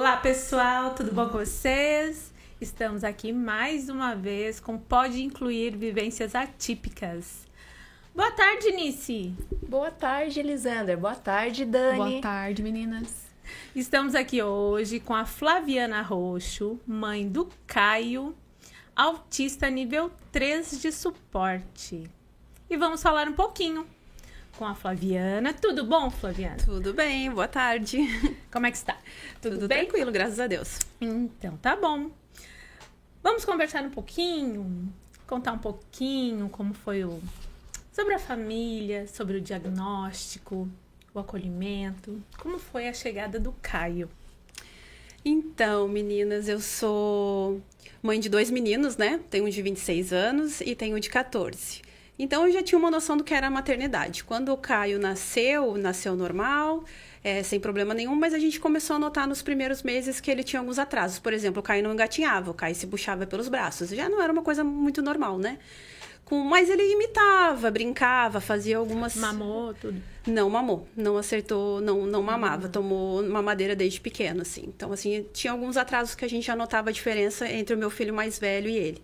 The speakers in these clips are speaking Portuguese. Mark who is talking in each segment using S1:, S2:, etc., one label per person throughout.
S1: Olá pessoal, tudo bom com vocês? Estamos aqui mais uma vez com Pode Incluir Vivências Atípicas. Boa tarde, Nice.
S2: Boa tarde, Elisander. Boa tarde, Dani.
S3: Boa tarde, meninas.
S1: Estamos aqui hoje com a Flaviana Roxo, mãe do Caio, autista nível 3 de suporte. E vamos falar um pouquinho com a Flaviana. Tudo bom, Flaviana?
S3: Tudo bem, boa tarde.
S1: Como é que está?
S3: Tudo bem? Tranquilo, graças a Deus.
S1: Então, tá bom. Vamos conversar um pouquinho, contar um pouquinho como foi sobre a família, sobre o diagnóstico, o acolhimento. Como foi a chegada do Caio?
S3: Então, meninas, eu sou mãe de 2 meninos, né? Tenho um de 26 anos e tenho um de 14. Então, eu já tinha uma noção do que era a maternidade. Quando o Caio nasceu normal, sem problema nenhum, mas a gente começou a notar nos primeiros meses que ele tinha alguns atrasos. Por exemplo, o Caio não engatinhava, o Caio se puxava pelos braços. Já não era uma coisa muito normal, né? Mas ele imitava, brincava, fazia algumas...
S1: Mamou, tudo?
S3: Não mamou, não acertou, não mamava, tomou mamadeira desde pequeno, assim. Então, assim, tinha alguns atrasos que a gente já notava a diferença entre o meu filho mais velho e ele.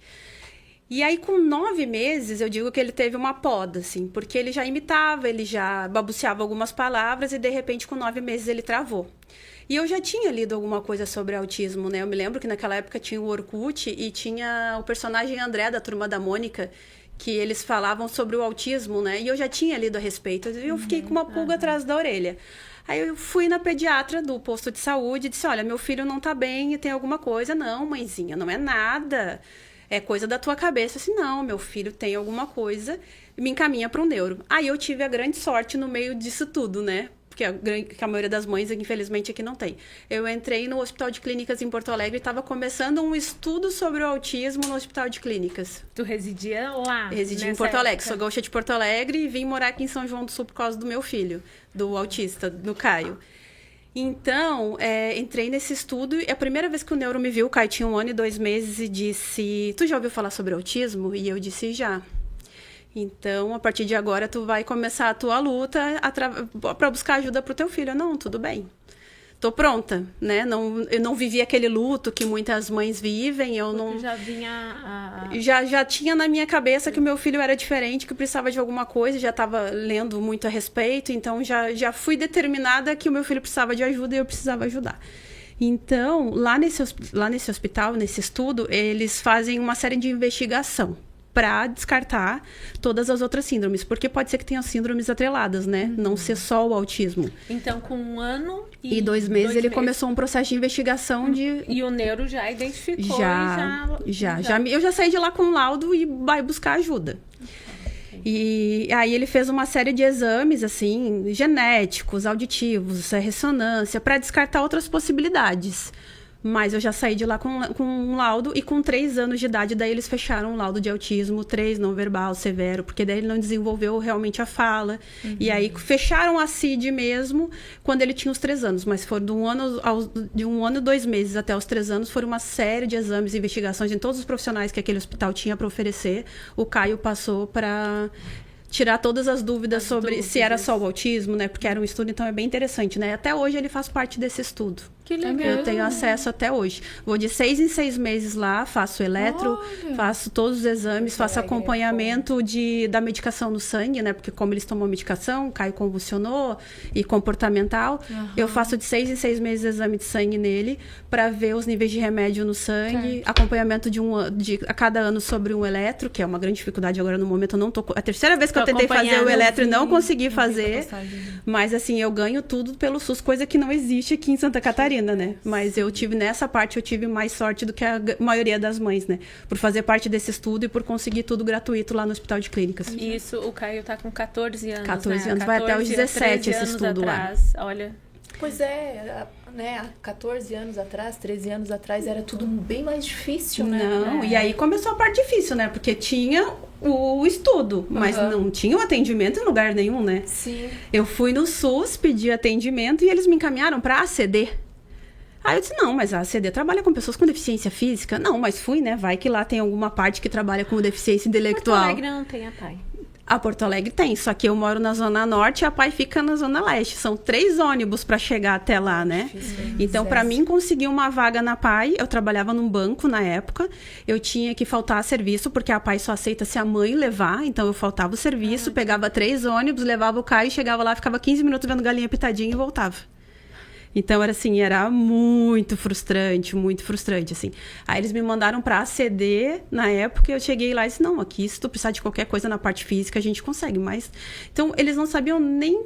S3: E aí, com 9 meses, eu digo que ele teve uma poda, assim, porque ele já imitava, ele já babuceava algumas palavras e, de repente, com 9 meses, ele travou. E eu já tinha lido alguma coisa sobre autismo, né? Eu me lembro que naquela época tinha o Orkut e tinha o personagem André, da Turma da Mônica, que eles falavam sobre o autismo, né? E eu já tinha lido a respeito, e eu fiquei com uma pulga atrás da orelha. Aí eu fui na pediatra do posto de saúde e disse, olha, meu filho não tá bem e tem alguma coisa. Não, mãezinha, não é nada. É coisa da tua cabeça. Assim, não, meu filho tem alguma coisa, me encaminha para um neuro. Aí eu tive a grande sorte no meio disso tudo, né? Porque a maioria das mães, infelizmente, aqui não tem. Eu entrei no Hospital de Clínicas em Porto Alegre e estava começando um estudo sobre o autismo no Hospital de Clínicas.
S1: Tu residia lá?
S3: Residi em Porto Alegre. Sou gaúcha de Porto Alegre e vim morar aqui em São João do Sul por causa do meu filho, do autista, do Caio. Então, entrei nesse estudo e a primeira vez que o neuro me viu, o Caio tinha 1 ano e 2 meses e disse, tu já ouviu falar sobre autismo? E eu disse, já. Então, a partir de agora, tu vai começar a tua luta para buscar ajuda pro teu filho. Não, tudo bem. Tô pronta, né? Eu não vivi aquele luto que muitas mães vivem. Eu não
S1: já vinha
S3: já tinha na minha cabeça que o meu filho era diferente, que precisava de alguma coisa, já estava lendo muito a respeito, então já fui determinada que o meu filho precisava de ajuda e eu precisava ajudar. Então, lá nesse hospital, nesse estudo, eles fazem uma série de investigação para descartar todas as outras síndromes, porque pode ser que tenha síndromes atreladas, né? Não ser só o autismo.
S1: Então, com 1 ano
S3: e 2 meses, ele começou um processo de investigação de...
S1: E o neuro já identificou?
S3: Já. Eu já saí de lá com um laudo e vai buscar ajuda. E aí ele fez uma série de exames, assim, genéticos, auditivos, ressonância, para descartar outras possibilidades. Mas eu já saí de lá com um laudo e com 3 anos de idade, daí eles fecharam um laudo de autismo 3, não verbal, severo, porque daí ele não desenvolveu realmente a fala. Uhum. E aí fecharam a CID mesmo quando ele tinha os 3 anos, mas foram de 1 ano e 2 meses até os 3 anos, foram uma série de exames e investigações em todos os profissionais que aquele hospital tinha para oferecer. O Caio passou para tirar todas as dúvidas sobre se era só o autismo, né? Porque era um estudo, então é bem interessante, né? Até hoje ele faz parte desse estudo.
S1: Que legal.
S3: Eu tenho acesso até hoje. Vou de 6 em 6 meses lá, faço eletro, faço todos os exames, faço acompanhamento da medicação no sangue, né? Porque como eles tomam medicação, Caio convulsionou e comportamental, eu faço de 6 em 6 meses exame de sangue nele para ver os níveis de remédio no sangue, acompanhamento a cada ano sobre um eletro, que é uma grande dificuldade agora no momento. Eu não tô... A terceira vez que eu tentei fazer o eletro e não consegui fazer, mas assim, eu ganho tudo pelo SUS, coisa que não existe aqui em Santa Catarina, né? Mas nessa parte eu tive mais sorte do que a maioria das mães, né? Por fazer parte desse estudo e por conseguir tudo gratuito lá no Hospital de Clínicas.
S1: Isso, o Caio tá com 14 anos,
S3: 14 anos, vai até os 17 esse estudo
S1: atrás, lá. Olha...
S2: Pois né? Há 14 anos atrás, 13 anos atrás, era tudo bem mais difícil, né?
S3: Não, e aí começou a parte difícil, né? Porque tinha o estudo, mas não tinha o atendimento em lugar nenhum, né?
S2: Sim.
S3: Eu fui no SUS, pedi atendimento e eles me encaminharam para ACD. Aí eu disse, não, mas a ACD trabalha com pessoas com deficiência física? Não, mas fui, né? Vai que lá tem alguma parte que trabalha com deficiência intelectual.
S1: Porto Alegre não tem a PAI.
S3: A Porto Alegre tem, só que eu moro na Zona Norte e a Pai fica na Zona Leste. São 3 ônibus para chegar até lá, né? Então, para mim, conseguir uma vaga na Pai, eu trabalhava num banco na época, eu tinha que faltar a serviço, porque a Pai só aceita se a mãe levar, então eu faltava o serviço, pegava 3 ônibus, levava o Caio, chegava lá, ficava 15 minutos vendo galinha pitadinha e voltava. Então, era assim, era muito frustrante, assim. Aí eles me mandaram para ACD na época, e eu cheguei lá e disse, não, aqui se tu precisar de qualquer coisa na parte física, a gente consegue, mas... Então, eles não sabiam nem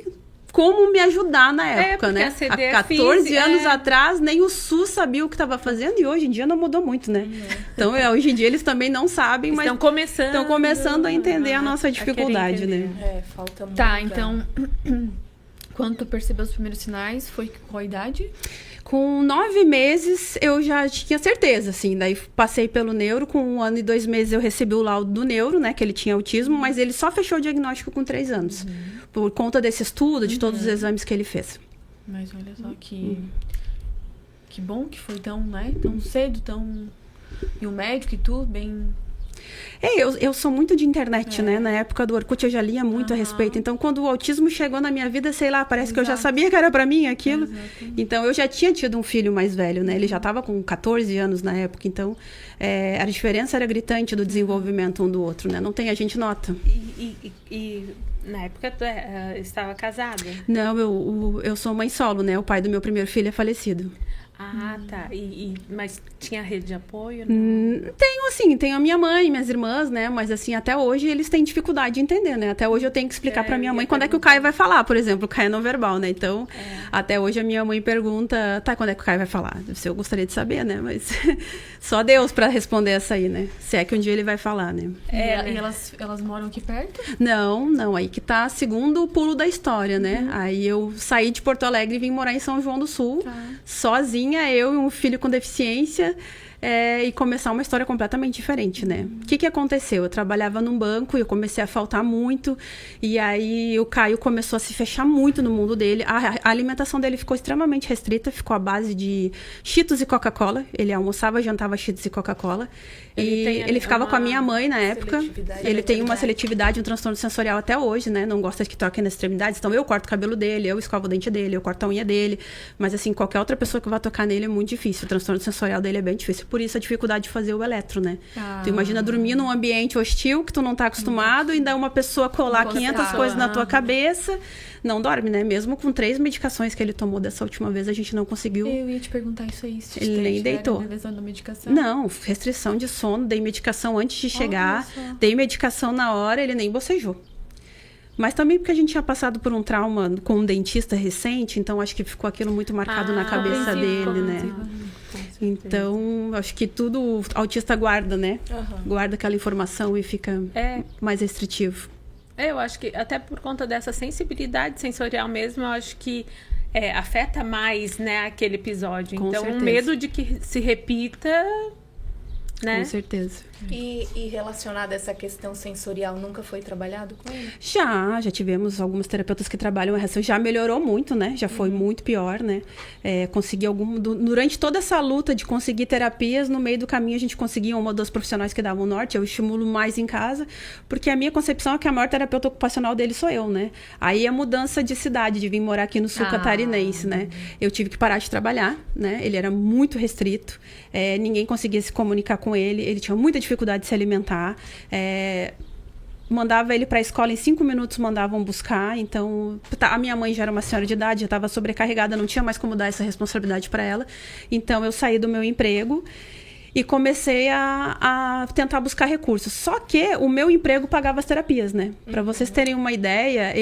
S3: como me ajudar na época, né?
S1: ACD
S3: Há 14 anos atrás, nem o SUS sabia o que estava fazendo, e hoje em dia não mudou muito, né? Então, hoje em dia eles também não sabem, mas... Estão começando a entender a nossa dificuldade, né?
S2: Falta muito.
S4: Tá, então... Quando tu percebeu os primeiros sinais, foi qual a idade?
S3: Com 9 meses, eu já tinha certeza, assim. Daí passei pelo neuro, com 1 ano e 2 meses eu recebi o laudo do neuro, né? Que ele tinha autismo, mas ele só fechou o diagnóstico com 3 anos. Por conta desse estudo, de todos os exames que ele fez.
S4: Mas olha só que bom que foi tão, né? Tão cedo, tão... E o médico e tudo, bem...
S3: Eu sou muito de internet, né? Na época do Orkut eu já lia muito a respeito. Então, quando o autismo chegou na minha vida, sei lá, parece que eu já sabia que era pra mim aquilo.
S4: Exato.
S3: Então, eu já tinha tido um filho mais velho, né? Ele já estava com 14 anos na época. Então, a diferença era gritante do desenvolvimento um do outro, né? Não tem, a gente nota.
S1: E na época tu estava casada?
S3: Não, eu sou mãe solo, né? O pai do meu primeiro filho é falecido.
S1: Ah, tá. Mas tinha rede de apoio? Não?
S3: Tenho a minha mãe, minhas irmãs, né? Mas, assim, até hoje eles têm dificuldade de entender, né? Até hoje eu tenho que explicar pra minha mãe quando é que o Caio vai falar, por exemplo. O Caio é não verbal, né? Então, até hoje a minha mãe pergunta, tá, quando é que o Caio vai falar? Eu gostaria de saber, né? Mas só Deus pra responder essa aí, né? Se é que um dia ele vai falar, né?
S4: E elas moram aqui perto?
S3: Não. Aí que tá segundo o pulo da história, né? Aí eu saí de Porto Alegre e vim morar em São João do Sul, sozinha, eu e um filho com deficiência, e começar uma história completamente diferente, né? O que aconteceu? Eu trabalhava num banco e eu comecei a faltar muito, e aí o Caio começou a se fechar muito no mundo dele. A alimentação dele ficou extremamente restrita, ficou à base de Cheetos e Coca-Cola. Ele almoçava, jantava Cheetos e Coca-Cola. Ele ficava com a minha mãe na época. Ele tem uma seletividade, um transtorno sensorial até hoje, né? Não gosta que toquem nas extremidades. Então, eu corto o cabelo dele, eu escovo o dente dele, eu corto a unha dele. Mas, assim, qualquer outra pessoa que vá tocar nele é muito difícil. O transtorno sensorial dele é bem difícil. Por isso, a dificuldade de fazer o eletro, né? Tu imagina dormir num ambiente hostil, que tu não tá acostumado, e ainda uma pessoa colar 500 coisas na tua cabeça. Não dorme, né? Mesmo com 3 medicações que ele tomou dessa última vez, a gente não conseguiu.
S4: Eu ia te perguntar isso aí. Se
S3: ele nem deitou.
S4: Medicação.
S3: Não, restrição de sono, dei medicação antes de chegar, dei medicação na hora, ele nem bocejou. Mas também porque a gente tinha passado por um trauma com um dentista recente, então acho que ficou aquilo muito marcado na cabeça dele, né? Então, acho que tudo autista guarda, né? Guarda aquela informação e fica mais restritivo.
S1: Eu acho que até por conta dessa sensibilidade sensorial mesmo, eu acho que afeta mais, né, aquele episódio. Com certeza. O medo de que se repita, né?
S3: Com certeza.
S2: E relacionado a essa questão sensorial, nunca foi trabalhado com ele?
S3: Já tivemos algumas terapeutas que trabalham essa, já melhorou muito, né? Já foi muito pior, né? Consegui durante toda essa luta de conseguir terapias, no meio do caminho a gente conseguia uma ou duas profissionais que davam norte, eu estimulo mais em casa, porque a minha concepção é que a maior terapeuta ocupacional dele sou eu, né? Aí a mudança de cidade, de vir morar aqui no sul catarinense, né? Eu tive que parar de trabalhar, né? Ele era muito restrito, ninguém conseguia se comunicar com ele tinha muita dificuldade de se alimentar, mandava ele para a escola em 5 minutos, mandavam buscar. Então, a minha mãe já era uma senhora de idade, já estava sobrecarregada, não tinha mais como dar essa responsabilidade para ela. Então, eu saí do meu emprego e comecei a tentar buscar recursos. Só que o meu emprego pagava as terapias, né? Para vocês terem uma ideia,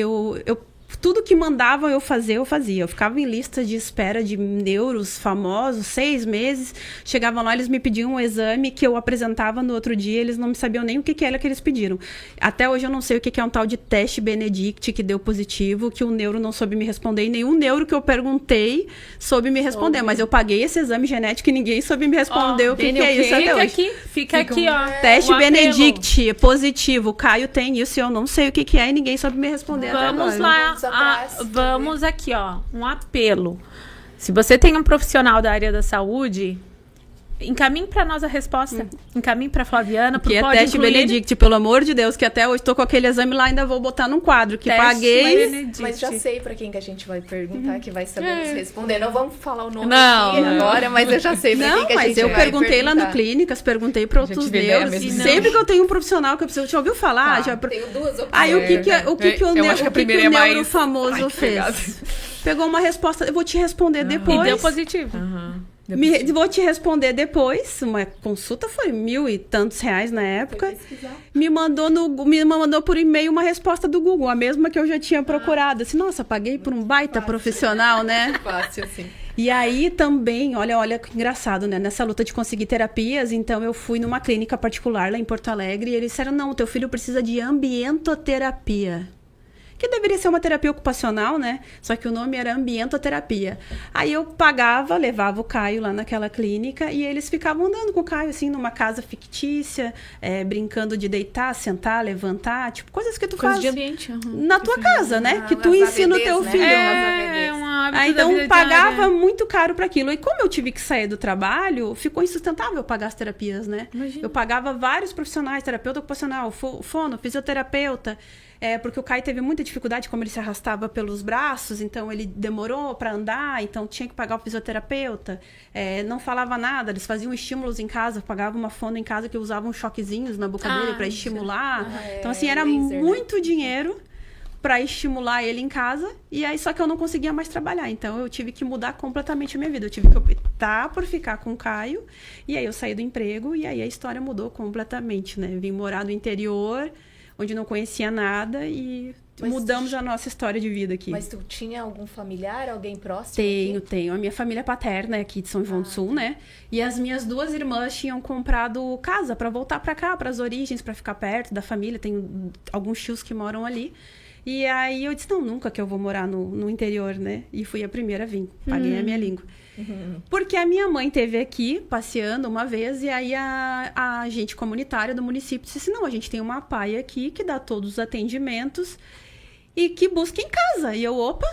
S3: tudo que mandavam eu fazia. Eu ficava em lista de espera de neuros famosos, 6 meses. Chegavam lá, eles me pediam um exame que eu apresentava no outro dia. Eles não sabiam nem o que era que eles pediram. Até hoje eu não sei o que é um tal de teste Benedict que deu positivo, que o neuro não soube me responder. E nenhum neuro que eu perguntei soube me responder. Mas eu paguei esse exame genético e ninguém soube me responder o que é isso até hoje.
S1: Fica aqui, ó.
S3: Teste Benedict positivo. O Caio tem isso e eu não sei o que é e ninguém soube me responder até agora.
S1: Vamos lá. Vamos aqui, ó, um apelo. Se você tem um profissional da área da saúde, encaminhe pra nós a resposta. Encaminhe pra Flaviana, pro
S3: Que é
S1: Pode
S3: teste
S1: Incluir.
S3: Benedict, pelo amor de Deus, que até hoje tô com aquele exame lá, ainda vou botar num quadro, que
S1: Teste
S3: paguei.
S1: Benedict.
S2: Mas já sei pra quem que a gente vai perguntar, que vai saber nos responder. Não vamos falar o nome
S1: Não,
S2: aqui
S1: não.
S2: agora, mas eu já sei pra quem
S3: Não,
S2: que a
S3: mas
S2: gente
S3: eu
S2: vai
S3: perguntei lá no
S2: perguntar.
S3: Clínicas, perguntei para
S4: Já
S3: outros
S4: tive ideia
S3: neuros. E
S4: mesmo.
S3: sempre que eu tenho um profissional que eu preciso, já ouviu falar? Já...
S2: Tenho duas opções.
S3: Aí o que que o
S4: Eu acho que a primeira é
S3: neuro
S4: mais-
S3: famoso
S4: Ai, que
S3: fez?
S4: pegado.
S3: Pegou uma resposta, eu vou te responder depois.
S1: E deu positivo.
S3: Vou te responder depois. Uma consulta foi R$1.000 e tantos na época.
S2: pesquisar.
S3: Me mandou por e-mail uma resposta do Google, a mesma que eu já tinha procurado. Assim, nossa, paguei por um baita profissional, né?
S2: Fácil, assim.
S3: E aí também, olha que engraçado, né? Nessa luta de conseguir terapias, então eu fui numa clínica particular lá em Porto Alegre e eles disseram, não, teu filho precisa de ambientoterapia. Que deveria ser uma terapia ocupacional, né? Só que o nome era ambientoterapia. Aí eu pagava, levava o Caio lá naquela clínica e eles ficavam andando com o Caio, assim, numa casa fictícia, brincando de deitar, sentar, levantar, tipo, coisas que tu
S4: Coisa
S3: faz
S4: de ambiente.
S3: na tua casa, né? Que tu
S2: umas
S3: ensina o teu
S2: AVDs, né?
S3: filho.
S1: É um hábito
S3: Aí,
S1: da
S3: então,
S1: vida
S3: pagava
S1: diária.
S3: muito caro para aquilo. E como eu tive que sair do trabalho, ficou insustentável pagar as terapias, né?
S4: Imagina.
S3: Eu pagava vários profissionais, terapeuta ocupacional, fono, fisioterapeuta, porque o Caio teve muita dificuldade, como ele se arrastava pelos braços, então ele demorou para andar, então tinha que pagar o fisioterapeuta. Não falava nada, eles faziam estímulos em casa, pagava uma fono em casa que usavam choquezinhos na boca dele para estimular. Então, assim, era
S2: laser, né?
S3: muito dinheiro para estimular ele em casa, e aí só que eu não conseguia mais trabalhar, então eu tive que mudar completamente a minha vida, eu tive que optar por ficar com o Caio, e aí eu saí do emprego, e aí a história mudou completamente, né? Vim morar no interior, onde não conhecia nada, e
S2: Mas
S3: mudamos a nossa história de vida aqui.
S2: Mas tu tinha algum familiar, alguém próximo?
S3: Tenho,
S2: aqui?
S3: tenho. A minha família paterna é aqui de São João do Sul, né? E as minhas duas irmãs tinham comprado casa para voltar para cá, para as origens, para ficar perto da família. Tenho alguns tios que moram ali. E aí eu disse, não, nunca que eu vou morar no interior, né? E fui a primeira a vir. Paguei a minha língua. Porque a minha mãe esteve aqui passeando uma vez e aí a agente comunitária do município disse, não, a gente tem uma PAI aqui que dá todos os atendimentos e que busca em casa. E eu, opa,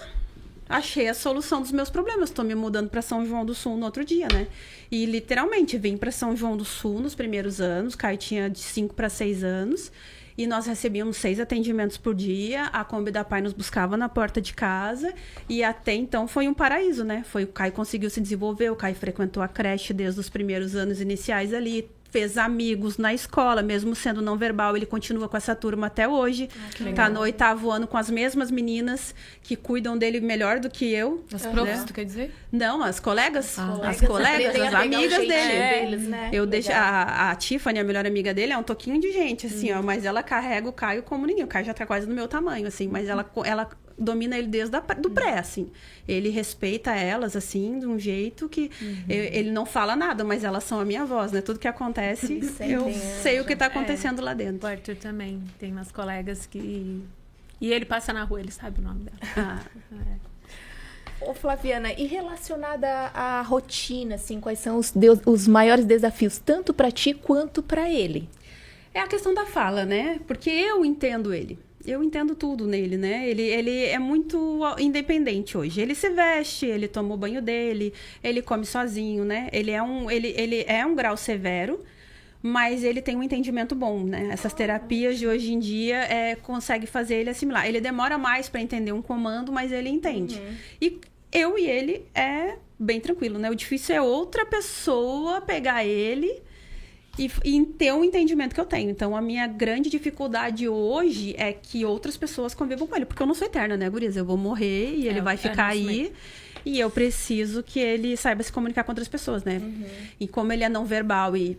S3: achei a solução dos meus problemas. Estou me mudando para São João do Sul no outro dia, né? E literalmente vim para São João do Sul nos primeiros anos. Caio tinha de 5 para 6 anos. E nós recebíamos 6 atendimentos por dia. A Kombi da Pai nos buscava na porta de casa. E até então foi um paraíso, né? O Caio conseguiu se desenvolver. O Caio frequentou a creche desde os primeiros anos iniciais ali. Fez amigos na escola, mesmo sendo não verbal, ele continua com essa turma até hoje. Tá no 8º ano com as mesmas meninas que cuidam dele melhor do que eu.
S4: As
S3: né?
S4: profs, tu quer dizer?
S3: Não, as colegas. As
S2: Colegas
S3: colegas,
S2: aprendem a
S3: as
S2: pegar o
S3: amigas
S2: jeitinho
S3: dele.
S2: deles, né?
S3: Eu
S2: Legal.
S3: deixo a Tiffany, a melhor amiga dele, é um toquinho de gente, assim, ó. Mas ela carrega o Caio como ninguém. O Caio já tá quase do meu tamanho, assim. Mas ela domina ele desde do pré, assim. Ele respeita elas, assim, de um jeito que... ele não fala nada, mas elas são a minha voz, né? Tudo que acontece, eu sei o que tá acontecendo lá
S1: O
S3: dentro.
S1: Arthur também tem umas colegas que... E ele passa na rua, ele sabe o nome dela.
S3: Ah,
S2: Ô, Flaviana, e relacionada à rotina, assim, quais são os maiores desafios, tanto pra ti quanto pra ele?
S3: é a questão da fala, né? Porque eu entendo ele. Eu entendo tudo nele, né? Ele é muito independente hoje. Ele se veste, ele toma o banho dele, ele come sozinho, né? Ele é um grau severo, mas ele tem um entendimento bom, né? Essas terapias de hoje em dia consegue fazer ele assimilar. Ele demora mais para entender um comando, mas ele entende. E eu e ele é bem tranquilo, né? O difícil é outra pessoa pegar ele e ter um entendimento que eu tenho. Então, a minha grande dificuldade hoje é que outras pessoas convivam com ele. Porque eu não sou eterna, né, gurias? Eu vou morrer e ele vai ficar aí. E eu preciso que ele saiba se comunicar com outras pessoas, né? E como ele é não verbal e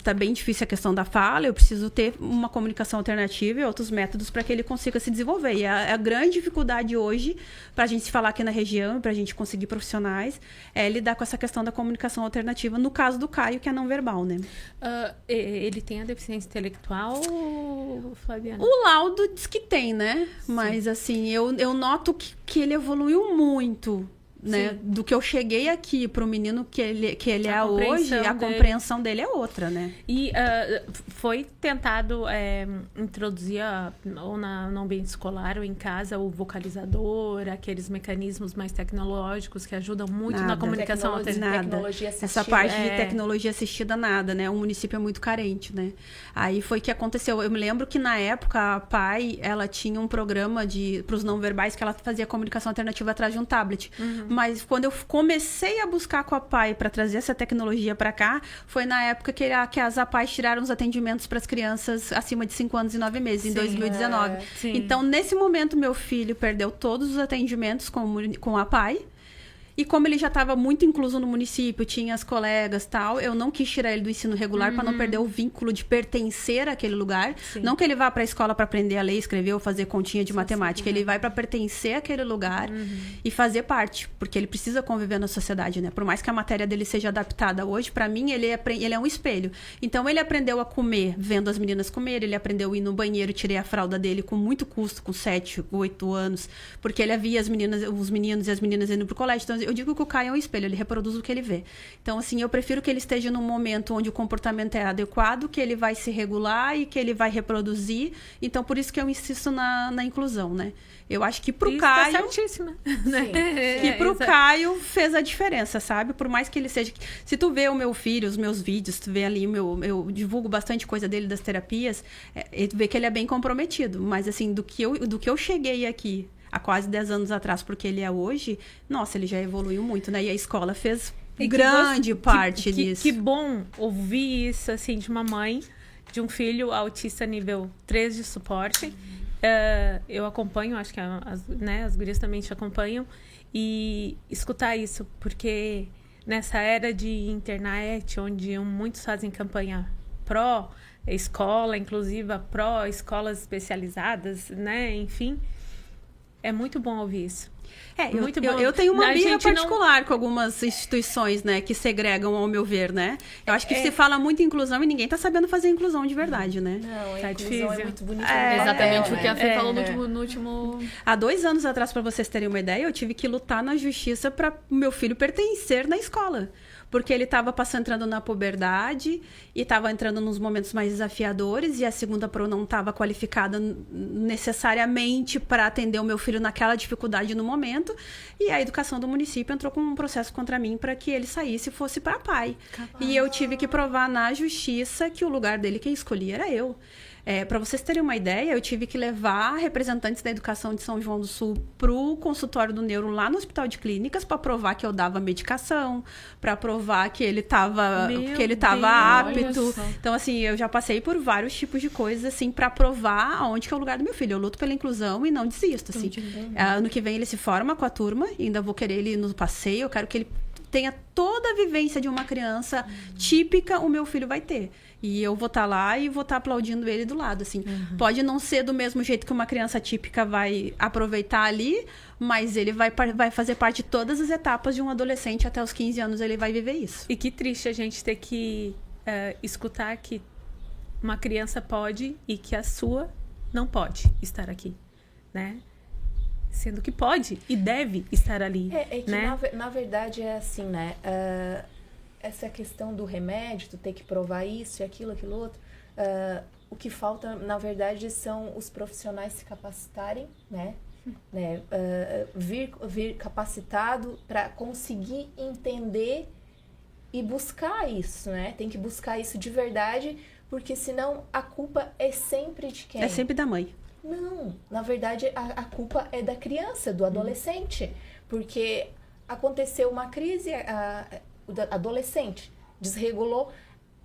S3: tá bem difícil a questão da fala, eu preciso ter uma comunicação alternativa e outros métodos para que ele consiga se desenvolver. E a grande dificuldade hoje, pra gente se falar aqui na região, pra gente conseguir profissionais, é lidar com essa questão da comunicação alternativa, no caso do Caio, que é não verbal, né?
S1: Ele tem a deficiência intelectual, Flaviana?
S3: O laudo diz que tem, né? Mas, assim, eu noto que ele evoluiu muito né? Do que eu cheguei aqui pro menino que ele é hoje, a
S1: dele.
S3: compreensão dele é outra, né?
S1: E foi tentado introduzir, ou no ambiente escolar ou em casa, o vocalizador, aqueles mecanismos mais tecnológicos que ajudam muito na comunicação alternativa.
S2: Tecnologia assistida.
S3: Essa parte de tecnologia assistida, nada, né? O município é muito carente, né? Aí foi que aconteceu. Eu me lembro que na época a PAI, ela tinha um programa para os não verbais que ela fazia comunicação alternativa atrás de um tablet. Mas quando eu comecei a buscar com a PAI para trazer essa tecnologia para cá, foi na época que as APAIs tiraram os atendimentos para as crianças acima de 5 anos e 9 meses, em 2019.
S1: Sim.
S3: Então, nesse momento, meu filho perdeu todos os atendimentos com a PAI. E como ele já estava muito incluso no município, tinha as colegas e tal, eu não quis tirar ele do ensino regular para não perder o vínculo de pertencer àquele lugar.
S1: Sim.
S3: Não que ele vá para a escola para aprender a ler, escrever ou fazer continha de matemática. Ele vai para pertencer àquele lugar e fazer parte, porque ele precisa conviver na sociedade, né? Por mais que a matéria dele seja adaptada hoje, para mim ele é um espelho. Então ele aprendeu a comer vendo as meninas comer, ele aprendeu a ir no banheiro, tirei a fralda dele com muito custo, com 7, 8 anos, porque ele via os meninos e as meninas indo pro colégio. Então eu digo que o Caio é um espelho, ele reproduz o que ele vê. Então, assim, eu prefiro que ele esteja num momento onde o comportamento é adequado, que ele vai se regular e que ele vai reproduzir. Então, por isso que eu insisto na inclusão, né? Eu acho que pro Caio...
S1: Tá certíssima. Né?
S3: Que pro Caio fez a diferença, sabe? Por mais que ele seja... Se tu vê o meu filho, os meus vídeos, tu vê ali, eu divulgo bastante coisa dele das terapias, tu vê que ele é bem comprometido. Mas, assim, do que eu cheguei aqui há quase 10 anos atrás, porque ele é hoje, nossa, ele já evoluiu muito, né? E a escola fez grande parte disso.
S1: Que bom ouvir isso, assim, de uma mãe, de um filho autista nível 3 de suporte. Eu acompanho, acho que as gurias também te acompanham, e escutar isso, porque nessa era de internet, onde muitos fazem campanha pró-escola, inclusiva pró-escolas especializadas, né? Enfim... É muito bom ouvir isso.
S3: Eu tenho uma birra particular com algumas instituições, né, que segregam, ao meu ver, né? Eu acho que se fala muito em inclusão e ninguém tá sabendo fazer inclusão de verdade, né?
S2: Não,
S1: tá
S2: a inclusão
S1: difícil.
S2: é muito bonita.
S4: Exatamente o que a Fê falou no último...
S3: Há 2 anos atrás, para vocês terem uma ideia, eu tive que lutar na justiça para o meu filho pertencer na escola. Porque ele estava entrando na puberdade e estava entrando nos momentos mais desafiadores e a segunda pro não estava qualificada necessariamente para atender o meu filho naquela dificuldade no momento. E a educação do município entrou com um processo contra mim para que ele saísse e fosse para PAI. E eu tive que provar na justiça que o lugar dele, quem escolhia, era eu. Para vocês terem uma ideia, eu tive que levar representantes da educação de São João do Sul pro consultório do neuro lá no Hospital de Clínicas para provar que eu dava medicação, para provar que ele estava apto. Então, assim, eu já passei por vários tipos de coisas, assim, para provar aonde que é o lugar do meu filho. Eu luto pela inclusão e não desisto, assim. Ano que vem ele se forma com a turma, ainda vou querer ele no passeio, eu quero que ele tenha toda a vivência de uma criança típica, o meu filho vai ter. E eu vou estar lá e vou estar aplaudindo ele do lado, assim. Pode não ser do mesmo jeito que uma criança típica vai aproveitar ali, mas ele vai fazer parte de todas as etapas de um adolescente. Até os 15 anos ele vai viver isso.
S1: E que triste a gente ter que escutar que uma criança pode e que a sua não pode estar aqui, né? Sendo que pode e deve estar ali,
S2: que
S1: né?
S2: na verdade é assim, né? Essa questão do remédio, tu ter que provar isso e aquilo outro, o que falta, na verdade, são os profissionais se capacitarem, né? Vir capacitado para conseguir entender e buscar isso, né? Tem que buscar isso de verdade, porque senão a culpa é sempre de quem?
S3: É sempre da mãe.
S2: Não, na verdade a culpa é da criança, do adolescente, porque aconteceu uma crise, o adolescente desregulou,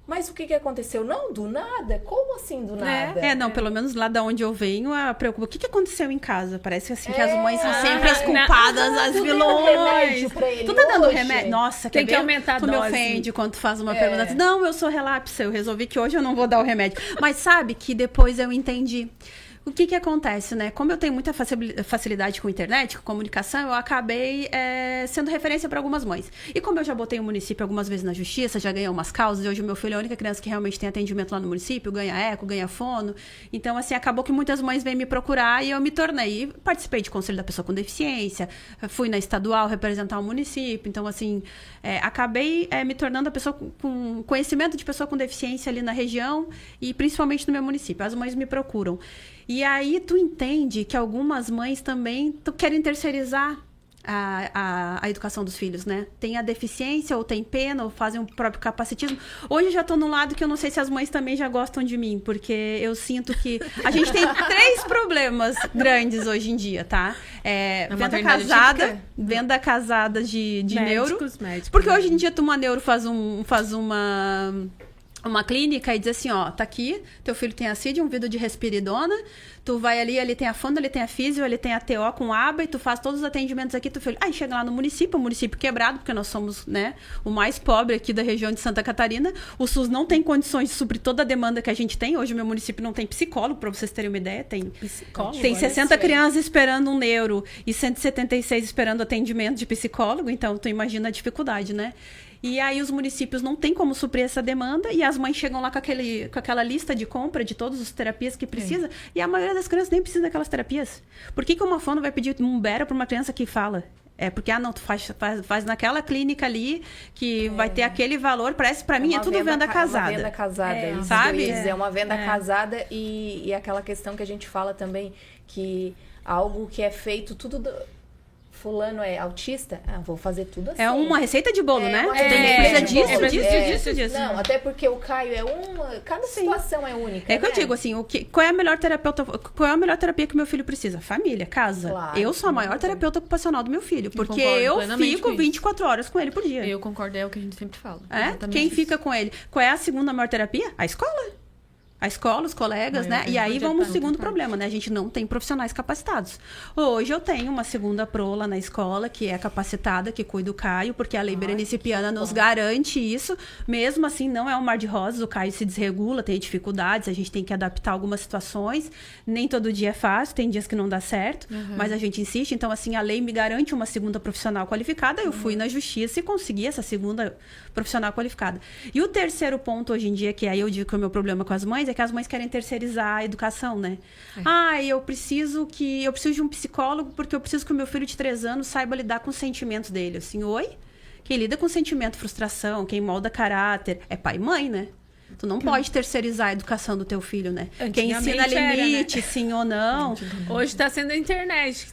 S2: mas o que aconteceu? Não, do nada? Como assim do nada?
S3: Não, pelo menos lá da onde eu venho, preocupa. O que aconteceu em casa? Parece assim que as mães são sempre as culpadas, as vilões.
S2: Tu tá
S3: dando remédio? Nossa,
S1: tem que aumentar a dose.
S3: Tu me ofende quando tu faz uma pergunta. Não, eu sou relapse, eu resolvi que hoje eu não vou dar o remédio. Mas sabe que depois eu entendi. O que acontece, né? Como eu tenho muita facilidade com internet, com comunicação, eu acabei sendo referência para algumas mães. E como eu já botei o município algumas vezes na justiça, já ganhei umas causas, e hoje o meu filho é a única criança que realmente tem atendimento lá no município, ganha eco, ganha fono. Então, assim, acabou que muitas mães vêm me procurar e eu me tornei. E participei de conselho da pessoa com deficiência, fui na estadual representar o município. Então, assim, acabei me tornando a pessoa com conhecimento de pessoa com deficiência ali na região e principalmente no meu município. As mães me procuram. E aí tu entende que algumas mães também querem terceirizar a educação dos filhos, né? Tem a deficiência, ou tem pena, ou fazem o próprio capacitismo. Hoje eu já tô num lado que eu não sei se as mães também já gostam de mim, porque eu sinto que a gente tem 3 problemas grandes hoje em dia, tá? Venda casada de neuro.
S1: Médicos,
S3: porque hoje em dia uma neuro faz uma clínica e diz assim, ó, tá aqui, teu filho tem a CID, um vidro de respiridona, tu vai ali, ele tem a fono, ele tem a físio, ele tem a TO com aba e tu faz todos os atendimentos aqui, teu filho. Aí chega lá no município, o município quebrado, porque nós somos, né, o mais pobre aqui da região de Santa Catarina, o SUS não tem condições de suprir toda a demanda que a gente tem, hoje o meu município não tem psicólogo, pra vocês terem uma ideia, tem 60 crianças esperando um neuro e 176 esperando atendimento de psicólogo, então tu imagina a dificuldade, né? E aí os municípios não têm como suprir essa demanda e as mães chegam lá com aquela lista de compra de todas as terapias que precisa e a maioria das crianças nem precisa daquelas terapias. Por que uma fono vai pedir um Bera para uma criança que fala? Porque, não, tu faz naquela clínica ali que vai ter aquele valor. Parece, pra mim, é tudo venda casada.
S2: Uma venda casada,
S3: sabe?
S2: É uma venda casada e aquela questão que a gente fala também, que algo que é feito tudo... Fulano é autista? Vou fazer tudo assim.
S3: É uma receita de bolo, né?
S2: Disso. Não, até porque o Caio cada situação é única.
S3: É que eu digo assim, qual é a melhor terapia que o meu filho precisa? Família, casa. Claro, eu sou a maior terapeuta ocupacional do meu filho, porque eu fico 24 horas com ele por dia.
S4: Eu concordo, é o que a gente sempre fala.
S3: Quem fica com ele? Qual é a segunda maior terapia? A escola. A escola, os colegas, né? E aí vamos ao segundo problema, né? A gente não tem profissionais capacitados. Hoje eu tenho uma segunda prola na escola, que é capacitada, que cuida do Caio, porque a lei berenicipiana nos garante isso. Mesmo assim, não é um mar de rosas, o Caio se desregula, tem dificuldades, a gente tem que adaptar algumas situações. Nem todo dia é fácil, tem dias que não dá certo, mas a gente insiste. Então, assim, a lei me garante uma segunda profissional qualificada. Eu fui na justiça e consegui essa segunda profissional qualificada. E o terceiro ponto hoje em dia, que aí eu digo que é o meu problema com as mães, é que as mães querem terceirizar a educação, né? Eu preciso de um psicólogo porque eu preciso que o meu filho de 3 anos saiba lidar com os sentimentos dele. Assim, quem lida com sentimento, frustração, quem molda caráter, é pai e mãe, né? Tu não pode terceirizar a educação do teu filho, né? Quem ensina limite, sim ou não.
S1: Hoje tá sendo a internet.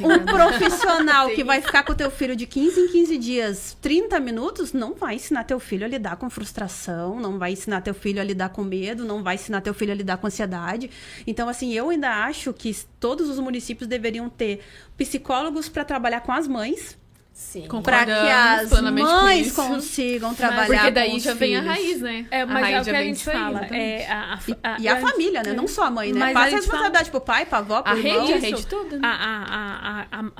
S3: Um profissional que vai ficar com o teu filho de 15 em 15 dias, 30 minutos, não vai ensinar teu filho a lidar com frustração, não vai ensinar teu filho a lidar com medo, não vai ensinar teu filho a lidar com ansiedade. Então, assim, eu ainda acho que todos os municípios deveriam ter psicólogos para trabalhar com as mães.
S2: Sim.
S3: Para que as mães consigam trabalhar com os filhos.
S4: Porque daí já vem a raiz, né?
S1: Mas
S4: a
S1: é o que a gente fala.
S3: E a família, né? Não só a mãe, né?
S1: Mas
S3: passa a responsabilidade pro pai, pra avó, pro irmão.
S4: A rede toda, né?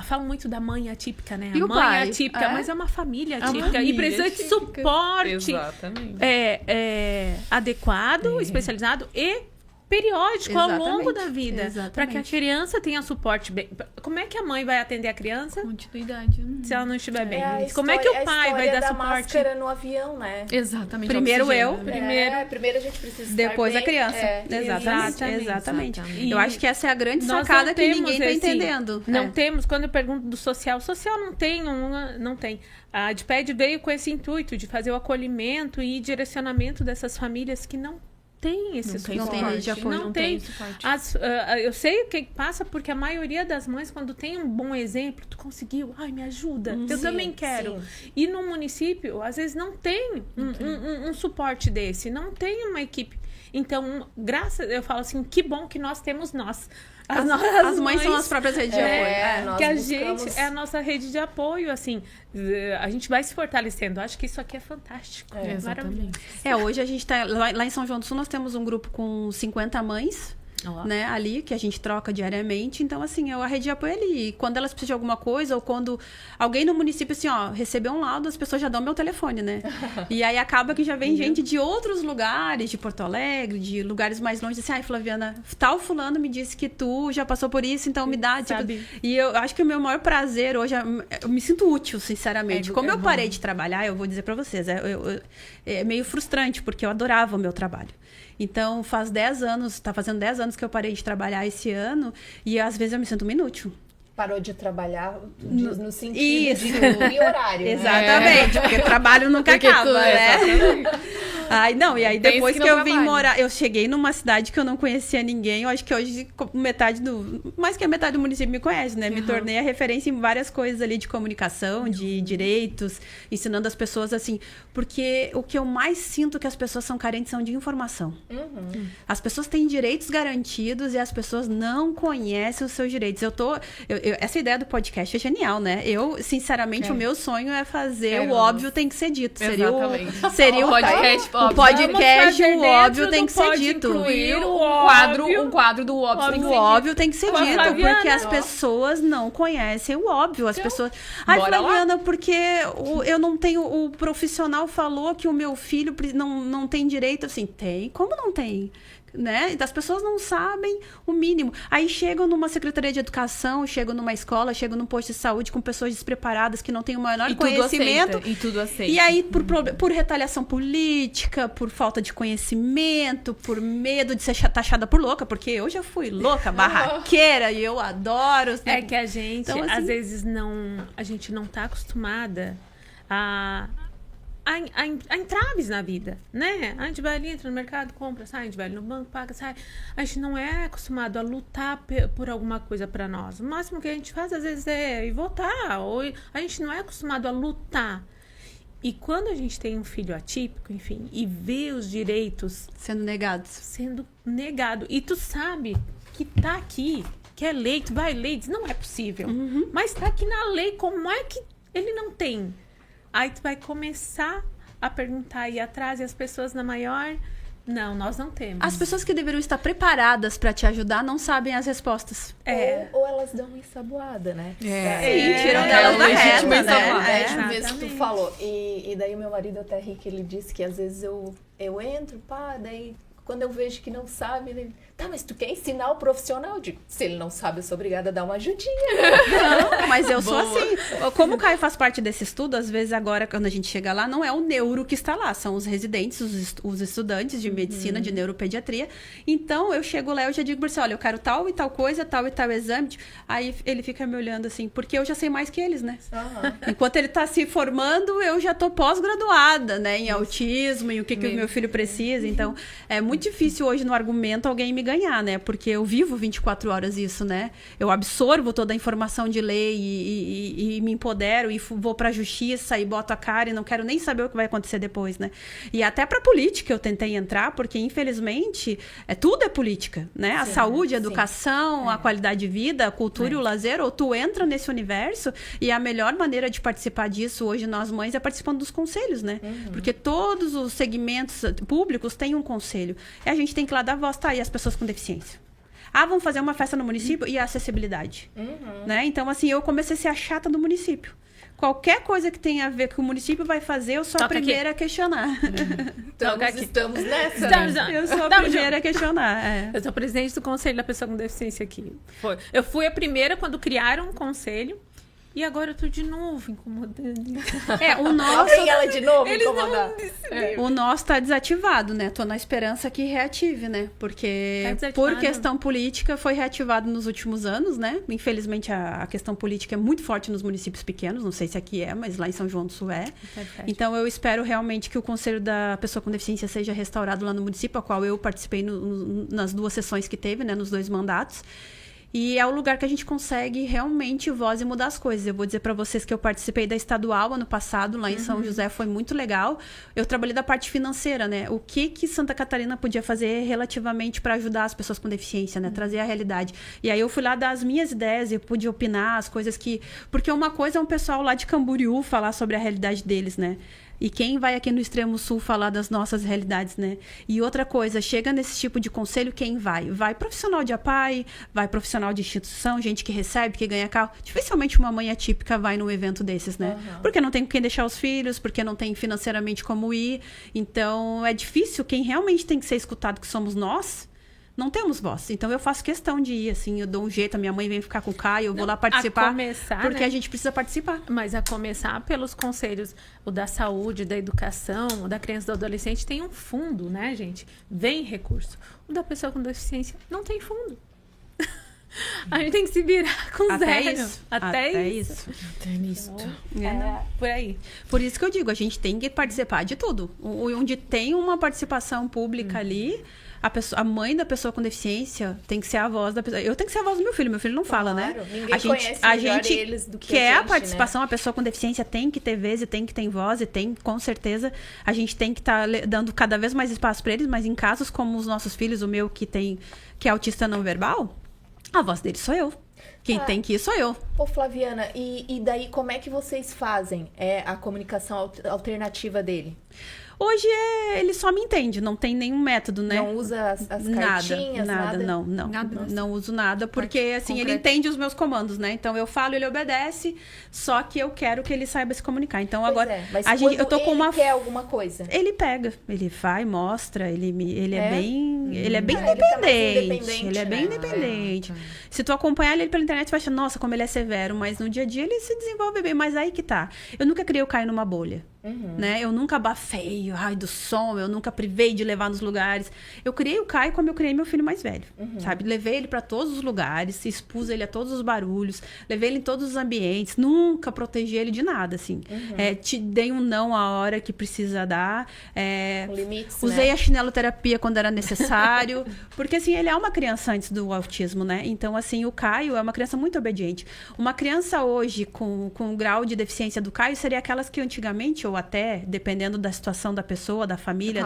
S1: Falam muito da mãe atípica, né?
S3: E
S1: a
S3: o
S1: mãe
S3: pai?
S1: atípica, mas é uma família atípica. E precisa de suporte adequado, especializado e periódico ao longo da vida, para que a criança tenha suporte bem. Como é que a mãe vai atender a criança?
S4: Continuidade.
S1: Se ela não estiver bem. Como é que o pai vai dar suporte?
S2: Máscara no avião, né?
S4: Exatamente.
S3: Primeiro
S2: primeiro a gente precisa
S3: depois
S2: estar
S3: a criança. Exatamente. Eu acho que essa é a grande sacada que ninguém está entendendo.
S1: Não temos, quando eu pergunto do social não tem, não tem. A ADPED veio com esse intuito de fazer o acolhimento e direcionamento dessas famílias que não tem esse suporte.
S3: Não tem rede de apoio.
S1: Não tem. Eu sei o que passa porque a maioria das mães, quando tem um bom exemplo, tu conseguiu, me ajuda, eu também quero. Sim. E no município, às vezes não tem um suporte desse, não tem uma equipe. Então, eu falo assim, que bom que nós temos nós.
S3: As mães são as próprias redes de apoio.
S1: Que a gente é a nossa rede de apoio, assim, a gente vai se fortalecendo. Acho que isso aqui é fantástico.
S4: Exatamente.
S3: Hoje a gente tá lá em São João do Sul, nós temos um grupo com 50 mães.
S1: Ó.
S3: né, ali, que a gente troca diariamente. Então, assim, a rede de apoio é ali. E quando elas precisam de alguma coisa, ou quando alguém no município, assim, ó, recebeu um laudo, as pessoas já dão meu telefone, né? E aí acaba que já vem gente de outros lugares, de Porto Alegre, de lugares mais longe, assim, ai, Flaviana, tal fulano me disse que tu já passou por isso, então me dá, tipo...
S1: Sabe?
S3: E eu acho que o meu maior prazer hoje, eu me sinto útil, sinceramente. Como eu
S1: bom.
S3: parei de trabalhar, eu vou dizer pra vocês, é meio frustrante, porque eu adorava o meu trabalho. Então, faz 10 anos, tá fazendo 10 anos que eu parei de trabalhar esse ano, e às vezes eu me sinto inútil.
S2: Parou de trabalhar no sentido
S3: Isso.
S2: de cumprir horário. Né?
S3: Exatamente, porque trabalho nunca acaba, né? Ai, não, e aí
S4: Pensa
S3: depois
S4: que
S3: que
S4: não
S3: eu vim
S4: trabalha.
S3: morar, eu cheguei numa cidade que eu não conhecia ninguém, eu acho que hoje mais que a metade do município me conhece, né? Me tornei a referência em várias coisas ali de comunicação, de direitos, ensinando as pessoas assim, porque o que eu mais sinto que as pessoas são carentes são de informação. As pessoas têm direitos garantidos e as pessoas não conhecem os seus direitos. Essa ideia do podcast é genial, né? Eu, sinceramente, o meu sonho é fazer o óbvio tem que ser dito.
S4: Exatamente.
S3: Seria o
S4: podcast,
S3: o podcast,
S1: fazer
S3: o óbvio
S1: dentro
S3: tem
S1: do
S3: que ser
S1: Pode
S3: dito.
S1: Incluir
S4: Um
S1: o
S4: quadro do óbvio. tem que
S3: O
S4: ser
S3: óbvio tem que ser
S1: Com a
S3: dito,
S1: Flaviana.
S3: porque as pessoas não conhecem o óbvio. As pessoas. Ai,
S4: bora lá.
S3: Flaviana, porque eu não tenho. O profissional falou que o meu filho não tem direito. Assim, tem. Como não tem? Né? As pessoas não sabem o mínimo. Aí chegam numa secretaria de educação, chegam numa escola, chegam num posto de saúde com pessoas despreparadas que não têm o menor
S4: E
S3: conhecimento.
S4: tudo aceita.
S3: E aí, por retaliação política, por falta de conhecimento, por medo de ser taxada por louca, porque eu já fui louca, barraqueira, e eu adoro.
S1: É que a gente,
S3: Então, assim,
S1: às vezes, a gente não tá acostumada a entraves na vida, né? A gente vai ali, entra no mercado, compra, sai, a gente vai ali no banco, paga, sai. A gente não é acostumado a lutar por alguma coisa pra nós. O máximo que a gente faz, às vezes, é ir votar. Ou a gente não é acostumado a lutar. E quando a gente tem um filho atípico, enfim, e vê os direitos
S3: sendo negados.
S1: sendo negado, e tu sabe que tá aqui, que é lei, tu vai ler, diz, não é possível. Mas tá aqui na lei, como é que ele não tem? Aí tu vai começar a perguntar e atrás, e as pessoas na maior... Não, nós não temos.
S3: As pessoas que deveriam estar preparadas para te ajudar não sabem as respostas.
S2: Ou elas dão uma ensaboada, né?
S3: Sim, tiram delas da reta, né?
S2: É mesmo que tu
S1: Exatamente.
S2: falou. E daí o meu marido até ri que ele disse que às vezes eu entro, daí quando eu vejo que não sabe, ele... Tá, mas tu quer ensinar o profissional? Eu digo, se ele não sabe, eu sou obrigada a dar uma ajudinha.
S3: Não, mas eu sou assim. Como o Caio faz parte desse estudo, às vezes agora, quando a gente chega lá, não é o neuro que está lá, são os residentes, os estudantes de medicina, de neuropediatria. Então, eu chego lá e eu já digo pra você, olha, eu quero tal e tal coisa, tal e tal exame. Aí ele fica me olhando assim, porque eu já sei mais que eles, né? Enquanto ele tá se formando, eu já tô pós-graduada, né? Em autismo, e o que o meu filho precisa. Então, é muito difícil hoje no argumento alguém me ganhar, né? Porque eu vivo 24 horas isso, né? Eu absorvo toda a informação de lei e me empodero e vou pra justiça e boto a cara e não quero nem saber o que vai acontecer depois, né? E até pra política eu tentei entrar, porque infelizmente tudo é política, né? A saúde, a educação, a qualidade de vida, a cultura e o lazer, ou tu entra nesse universo e a melhor maneira de participar disso hoje nós mães é participando dos conselhos, né? Porque todos os segmentos públicos têm um conselho. E a gente tem que ir lá dar voz, tá? E as pessoas com deficiência. Vamos fazer uma festa no município e a acessibilidade. Né? Então, assim, eu comecei a ser a chata do município. Qualquer coisa que tenha a ver com o município vai fazer, eu sou a primeira a questionar.
S2: Estamos nessa.
S3: Eu sou a primeira a questionar.
S1: Eu sou presidente do Conselho da Pessoa com Deficiência aqui. Eu fui a primeira quando criaram um conselho. E agora eu tô de novo incomodando.
S3: O nosso...
S2: Vem ela de novo incomodar.
S3: O nosso tá desativado, né? Tô na esperança que reative, né? Porque por questão política foi reativado nos últimos anos, né? Infelizmente a questão política é muito forte nos municípios pequenos, não sei se aqui é, mas lá em São João do Sul é. Então eu espero realmente que o Conselho da Pessoa com Deficiência seja restaurado lá no município, a qual eu participei nas 2 sessões que teve, né? Nos 2 mandatos. E é o lugar que a gente consegue realmente voz e mudar as coisas. Eu vou dizer para vocês que eu participei da estadual ano passado, lá em São José, foi muito legal. Eu trabalhei da parte financeira, né? O que Santa Catarina podia fazer relativamente para ajudar as pessoas com deficiência, né? Trazer a realidade. E aí eu fui lá dar as minhas ideias, eu pude opinar as coisas que... Porque uma coisa é um pessoal lá de Camboriú falar sobre a realidade deles, né? E quem vai aqui no extremo sul falar das nossas realidades, né? E outra coisa, chega nesse tipo de conselho, quem vai? Vai profissional de APAE, vai profissional de instituição, gente que recebe, que ganha carro. Dificilmente uma mãe atípica vai num evento desses, né? Porque não tem com quem deixar os filhos, porque não tem financeiramente como ir. Então, é difícil. Quem realmente tem que ser escutado, que somos nós, não temos voz. Então, eu faço questão de ir, assim, eu dou um jeito, a minha mãe vem ficar com o Caio, eu vou lá participar, porque
S1: né?
S3: a gente precisa participar.
S1: Mas a começar pelos conselhos, o da saúde, da educação, o da criança e do adolescente, tem um fundo, né, gente? Vem recurso. O da pessoa com deficiência não tem fundo. A gente tem que se virar com
S3: Até
S1: zero.
S3: isso.
S1: Até isso.
S4: Até nisso.
S1: Por aí.
S3: Por isso que eu digo, a gente tem que participar de tudo. Onde tem uma participação pública ali, a mãe da pessoa com deficiência tem que ser a voz da pessoa. Eu tenho que ser a voz do meu filho não fala, né?
S2: Ninguém conhece melhor eles do que
S3: quer
S2: a
S3: a
S2: gente,
S3: participação,
S2: né?
S3: a pessoa com deficiência tem que ter vez e tem que ter voz e tem, com certeza, a gente tem que estar dando cada vez mais espaço para eles, mas em casos como os nossos filhos, o meu que é autista não verbal, a voz dele sou eu. Quem tem que ir sou eu.
S2: Ô, Flaviana, e daí como é que vocês fazem a comunicação alternativa dele?
S3: Hoje ele só me entende, não tem nenhum método, né?
S2: Não usa as cartinhas, nada?
S3: Não uso nada, porque assim,
S4: concreto.
S3: ele entende os meus comandos, né? Então eu falo, ele obedece, só que eu quero que ele saiba se comunicar. Então
S2: Pois
S3: agora,
S2: mas
S3: eu tô com
S2: ele quer alguma coisa?
S3: Ele pega, ele vai, mostra, ele é bem
S2: Ele tá mais
S3: independente. Ele é bem
S2: né?
S3: independente. Se tu acompanhar ele pela internet, tu vai achar, nossa, como ele é severo, mas no dia a dia ele se desenvolve bem, mas aí que tá. Eu nunca criei o Caio numa bolha. Né? Eu nunca abafei, do som, eu nunca privei de levar nos lugares. Eu criei o Caio como eu criei meu filho mais velho, sabe? Levei ele para todos os lugares, expus ele a todos os barulhos, levei ele em todos os ambientes, nunca protegi ele de nada, assim. Te dei um não a hora que precisa dar.
S2: Com limites,
S3: usei
S2: né?
S3: a chineloterapia quando era necessário, porque assim, ele é uma criança antes do autismo, né? Então, assim, o Caio é uma criança muito obediente. Uma criança hoje com o grau de deficiência do Caio seria aquelas que antigamente, ou até, dependendo da situação da pessoa, da família,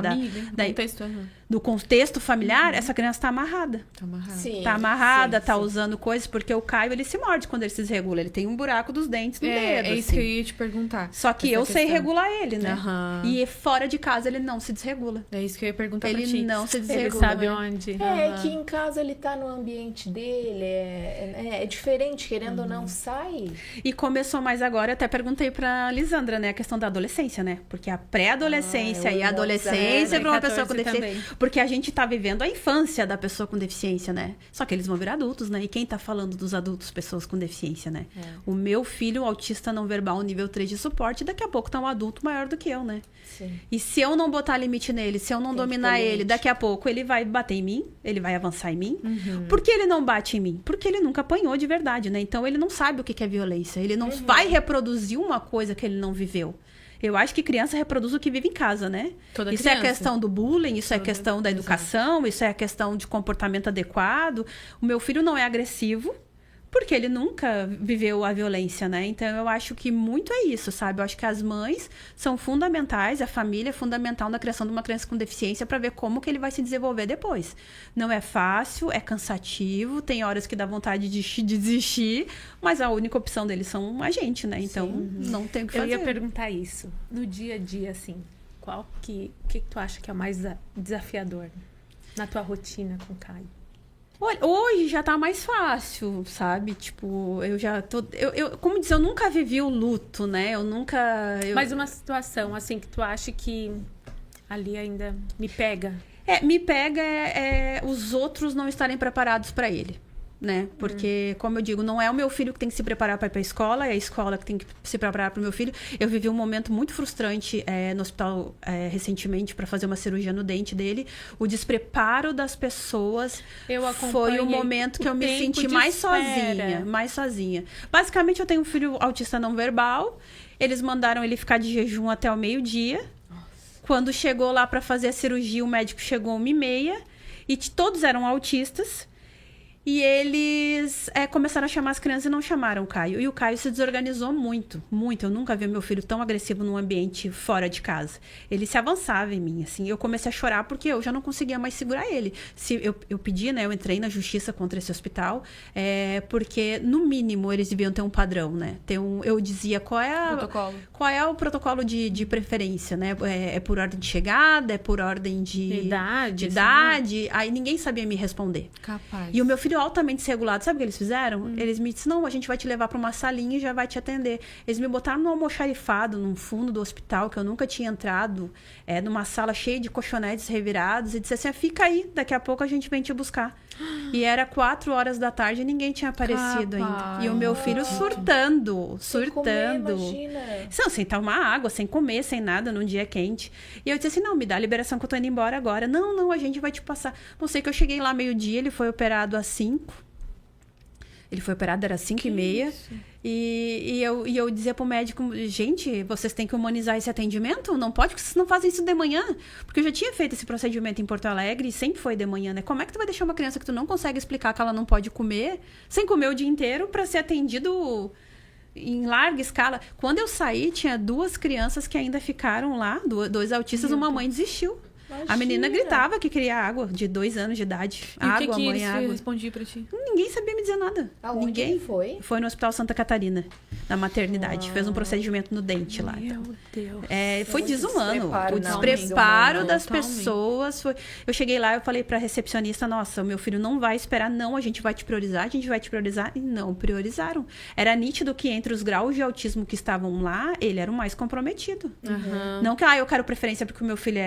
S3: do contexto familiar, essa criança tá amarrada.
S2: Sim,
S3: Tá amarrada,
S2: sim,
S3: tá
S2: sim.
S3: usando coisas, porque o Caio, ele se morde quando ele se desregula. Ele tem um buraco dos dentes no dedo,
S4: É isso
S3: assim.
S4: que eu ia te perguntar.
S3: Só que
S4: essa
S3: eu sei
S4: questão.
S3: regular ele, né?
S4: Aham.
S3: E fora de casa ele não se desregula.
S4: É isso que eu ia perguntar pra ti.
S3: Ele não se
S1: Ele
S3: desregula.
S1: sabe onde.
S2: É que em casa ele tá no ambiente dele, é diferente, querendo ou não, sai.
S3: E começou mais agora, eu até perguntei pra Lisandra, né? A questão da adolescência, né? Porque a pré-adolescência e a adolescência pra uma pessoa com
S1: 14
S3: deficiência.
S1: também.
S3: Porque a gente tá vivendo a infância da pessoa com deficiência, né? Só que eles vão virar adultos, né? E quem tá falando dos adultos, pessoas com deficiência, né? O meu filho, autista não verbal, nível 3 de suporte, daqui a pouco tá um adulto maior do que eu, né?
S2: Sim.
S3: E se eu não botar limite nele, se eu não
S2: Tem que
S3: dominar
S2: pôr
S3: ele,
S2: limite.
S3: daqui a pouco ele vai bater em mim, ele vai avançar em mim. Por que ele não bate em mim? Porque ele nunca apanhou de verdade, né? Então ele não sabe o que é violência. Ele não vai reproduzir uma coisa que ele não viveu. Eu acho que criança reproduz o que vive em casa, né?
S4: Toda
S3: Isso é a
S4: criança.
S3: questão do bullying, isso é a questão da educação, isso é a questão de comportamento adequado. O meu filho não é agressivo, porque ele nunca viveu a violência, né? Então, eu acho que muito é isso, sabe? Eu acho que as mães são fundamentais, a família é fundamental na criação de uma criança com deficiência para ver como que ele vai se desenvolver depois. Não é fácil, é cansativo, tem horas que dá vontade de desistir, mas a única opção deles são a gente, né? Então, não tem o que
S1: Eu
S3: fazer.
S1: ia perguntar isso. No dia a dia, assim, o que tu acha que é o mais desafiador na tua rotina com o Caio?
S3: Olha, hoje já tá mais fácil, sabe? Tipo, eu já tô... como dizer, eu nunca vivi o luto, né? Eu nunca...
S1: Mas uma situação, assim, que tu acha que ali ainda me pega?
S3: Me pega os outros não estarem preparados para ele, né? Porque, como eu digo, não é o meu filho que tem que se preparar para ir para a escola, é a escola que tem que se preparar para o meu filho. Eu vivi um momento muito frustrante no hospital recentemente para fazer uma cirurgia no dente dele. O despreparo das pessoas foi o momento que eu me senti mais sozinha. Basicamente, eu tenho um filho autista não verbal. Eles mandaram ele ficar de jejum até o meio-dia. Quando chegou lá para fazer a cirurgia, o médico chegou 1h30 e todos eram autistas. E eles começaram a chamar as crianças e não chamaram o Caio. E o Caio se desorganizou muito, muito. Eu nunca vi meu filho tão agressivo num ambiente fora de casa. Ele se avançava em mim, assim. Eu comecei a chorar porque eu já não conseguia mais segurar ele. Eu pedi, né? Eu entrei na justiça contra esse hospital, porque, no mínimo, eles deviam ter um padrão, né? Eu dizia, qual é o protocolo de preferência, né? É por ordem de chegada? É por ordem de
S1: idade?
S3: Aí ninguém sabia me responder.
S4: Capaz.
S3: E o meu filho altamente regulado, sabe o que eles fizeram? Eles me disseram, não, a gente vai te levar para uma salinha e já vai te atender. Eles me botaram no almoxarifado, no fundo do hospital, que eu nunca tinha entrado, numa sala cheia de colchonetes revirados, e disse assim, fica aí, daqui a pouco a gente vem te buscar. E era 4 horas da tarde e ninguém tinha aparecido ainda. E o meu filho surtando.
S2: Sem comer, imagina.
S3: Sem tomar água, sem comer, sem nada, num dia quente. E eu disse assim, não, me dá a liberação que eu tô indo embora agora. Não, a gente vai te passar. Não sei que eu cheguei lá meio-dia, ele foi operado às 5. Ele foi operado, era 5h30. E eu dizia pro médico, gente, vocês têm que humanizar esse atendimento? Não pode, porque vocês não fazem isso de manhã. Porque eu já tinha feito esse procedimento em Porto Alegre e sempre foi de manhã, né? Como é que tu vai deixar uma criança que tu não consegue explicar que ela não pode comer, sem comer o dia inteiro, para ser atendido em larga escala? Quando eu saí, tinha 2 crianças que ainda ficaram lá, 2 autistas, uma mãe desistiu.
S2: Imagina.
S3: A menina gritava que queria água, de 2 anos de idade.
S4: E
S3: água,
S4: o que
S3: mãe,
S4: eles
S3: água.
S4: respondiam pra ti?
S3: Ninguém sabia me dizer nada.
S2: Aonde
S3: Ninguém.
S2: foi?
S3: Foi no Hospital Santa Catarina, na maternidade. Fez um procedimento no dente lá.
S1: Meu Deus.
S3: Foi
S2: Muito
S3: desumano.
S2: despreparo,
S3: O
S2: não,
S3: despreparo
S2: desumano.
S3: das
S4: Totalmente.
S3: pessoas. Eu cheguei lá, eu falei pra recepcionista, nossa, o meu filho não vai esperar, não, a gente vai te priorizar. E não priorizaram. Era nítido que entre os graus de autismo que estavam lá, ele era o mais comprometido. Não que, eu quero preferência porque o meu filho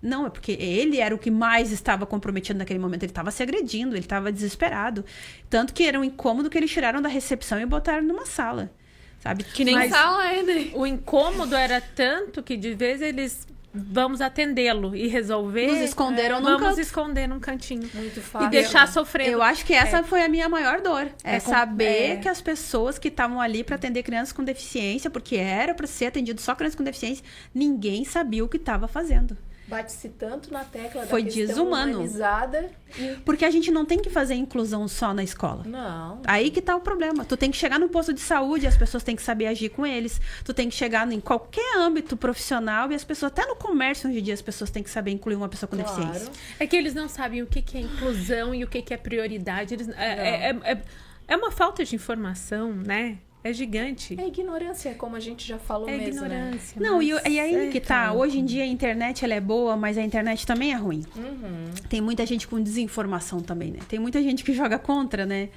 S3: Não, é porque ele era o que mais estava comprometido naquele momento. Ele estava se agredindo, ele estava desesperado. Tanto que era um incômodo que eles tiraram da recepção e botaram numa sala, sabe?
S4: Que nem
S1: Mas-
S4: sala é, né?
S1: O incômodo era tanto que de vez eles vamos atendê-lo e resolver.
S3: Nos esconderam num
S1: Vamos
S3: canto.
S1: esconder num cantinho.
S2: Muito
S1: E
S2: fácil.
S1: deixar sofrendo.
S3: Eu acho que essa foi a minha maior dor. Saber
S2: é.
S3: que as pessoas que estavam ali para atender crianças com deficiência, porque era para ser atendido só crianças com deficiência, ninguém sabia o que estava fazendo.
S2: Bate-se tanto na tecla
S3: Foi
S2: da questão
S3: desumano.
S2: humanizada e...
S3: Porque a gente não tem que fazer inclusão só na escola.
S2: Não.
S3: Aí que tá o problema. Tu tem que chegar no posto de saúde, as pessoas têm que saber agir com eles. Tu tem que chegar em qualquer âmbito profissional e as pessoas, até no comércio hoje em dia, as pessoas têm que saber incluir uma pessoa com deficiência.
S1: É que eles não sabem o que é inclusão e o que é prioridade. É uma falta de informação, né? É gigante.
S2: É ignorância, como a gente já falou
S1: É
S2: mesmo, né?
S1: ignorância.
S3: Não, e
S1: mas
S3: aí que tá.
S1: tá.
S3: Hoje em dia a internet ela é boa, mas a internet também é ruim. Tem muita gente com desinformação também, né? Tem muita gente que joga contra, né?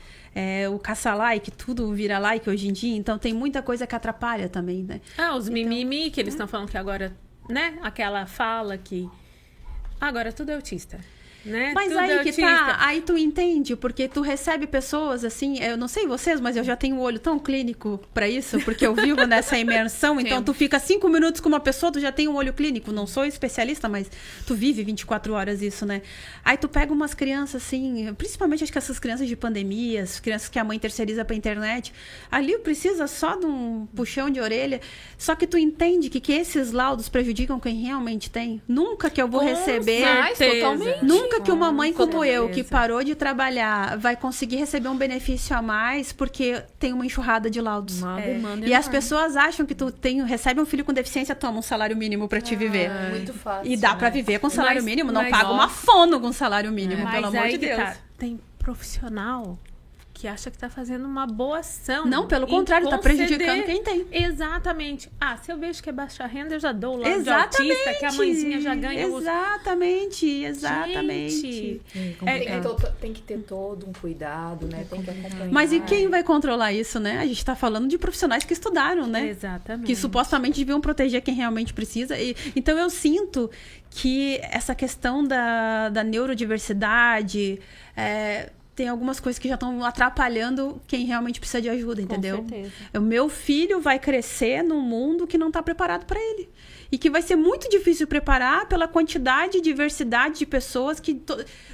S3: O caça-like, tudo vira like hoje em dia. Então tem muita coisa que atrapalha também, né?
S1: Os mimimi que eles estão falando que agora, né? Aquela fala que agora tudo é autista. Né?
S3: Mas
S1: Tudo
S3: aí
S1: é
S3: que
S1: autista.
S3: tá, aí tu entende, porque tu recebe pessoas assim, eu não sei vocês, mas eu já tenho um olho tão clínico pra isso, porque eu vivo nessa imersão, então tu fica 5 minutos com uma pessoa, tu já tem um olho clínico, não sou especialista, mas tu vive 24 horas isso, né? Aí tu pega umas crianças assim, principalmente acho que essas crianças de pandemia, as crianças que a mãe terceiriza pra internet, ali precisa só de um puxão de orelha, só que tu entende que esses laudos prejudicam quem realmente tem. Nunca que eu vou receber...
S4: Mas, totalmente.
S3: Nunca que uma mãe
S1: Com
S3: como eu, que
S1: certeza.
S3: parou de trabalhar, vai conseguir receber um benefício a mais porque tem uma enxurrada de laudos.
S4: Uma demanda
S3: E as
S4: enorme.
S3: pessoas acham que tu recebe um filho com deficiência, toma um salário mínimo pra te viver.
S2: Muito fácil.
S3: E dá pra
S2: né?
S3: viver com salário
S1: Mas-
S3: mínimo, não
S1: mas,
S3: paga
S1: ó,
S3: uma fono com salário mínimo,
S1: Mas
S3: pelo amor
S1: aí
S3: de
S1: que
S3: Deus.
S1: tá, tem profissional que acha que tá fazendo uma boa ação.
S3: Não, pelo
S1: em
S3: contrário, tá
S1: conceder-
S3: prejudicando quem tem.
S1: Exatamente. Se eu vejo que é baixa renda, eu já dou lá de
S3: Exatamente.
S1: autista, que a mãezinha já ganha os...
S3: Exatamente.
S1: Gente,
S2: Tem que ter todo um cuidado, né? Tem que acompanhar.
S3: Mas e quem vai controlar isso, né? A gente tá falando de profissionais que estudaram, né?
S1: Exatamente.
S3: Que supostamente deviam proteger quem realmente precisa. Então eu sinto que essa questão da neurodiversidade tem algumas coisas que já estão atrapalhando quem realmente precisa de ajuda, entendeu?
S1: Com certeza.
S3: O meu filho vai crescer num mundo que não está preparado para ele. E que vai ser muito difícil preparar pela quantidade e diversidade de pessoas que...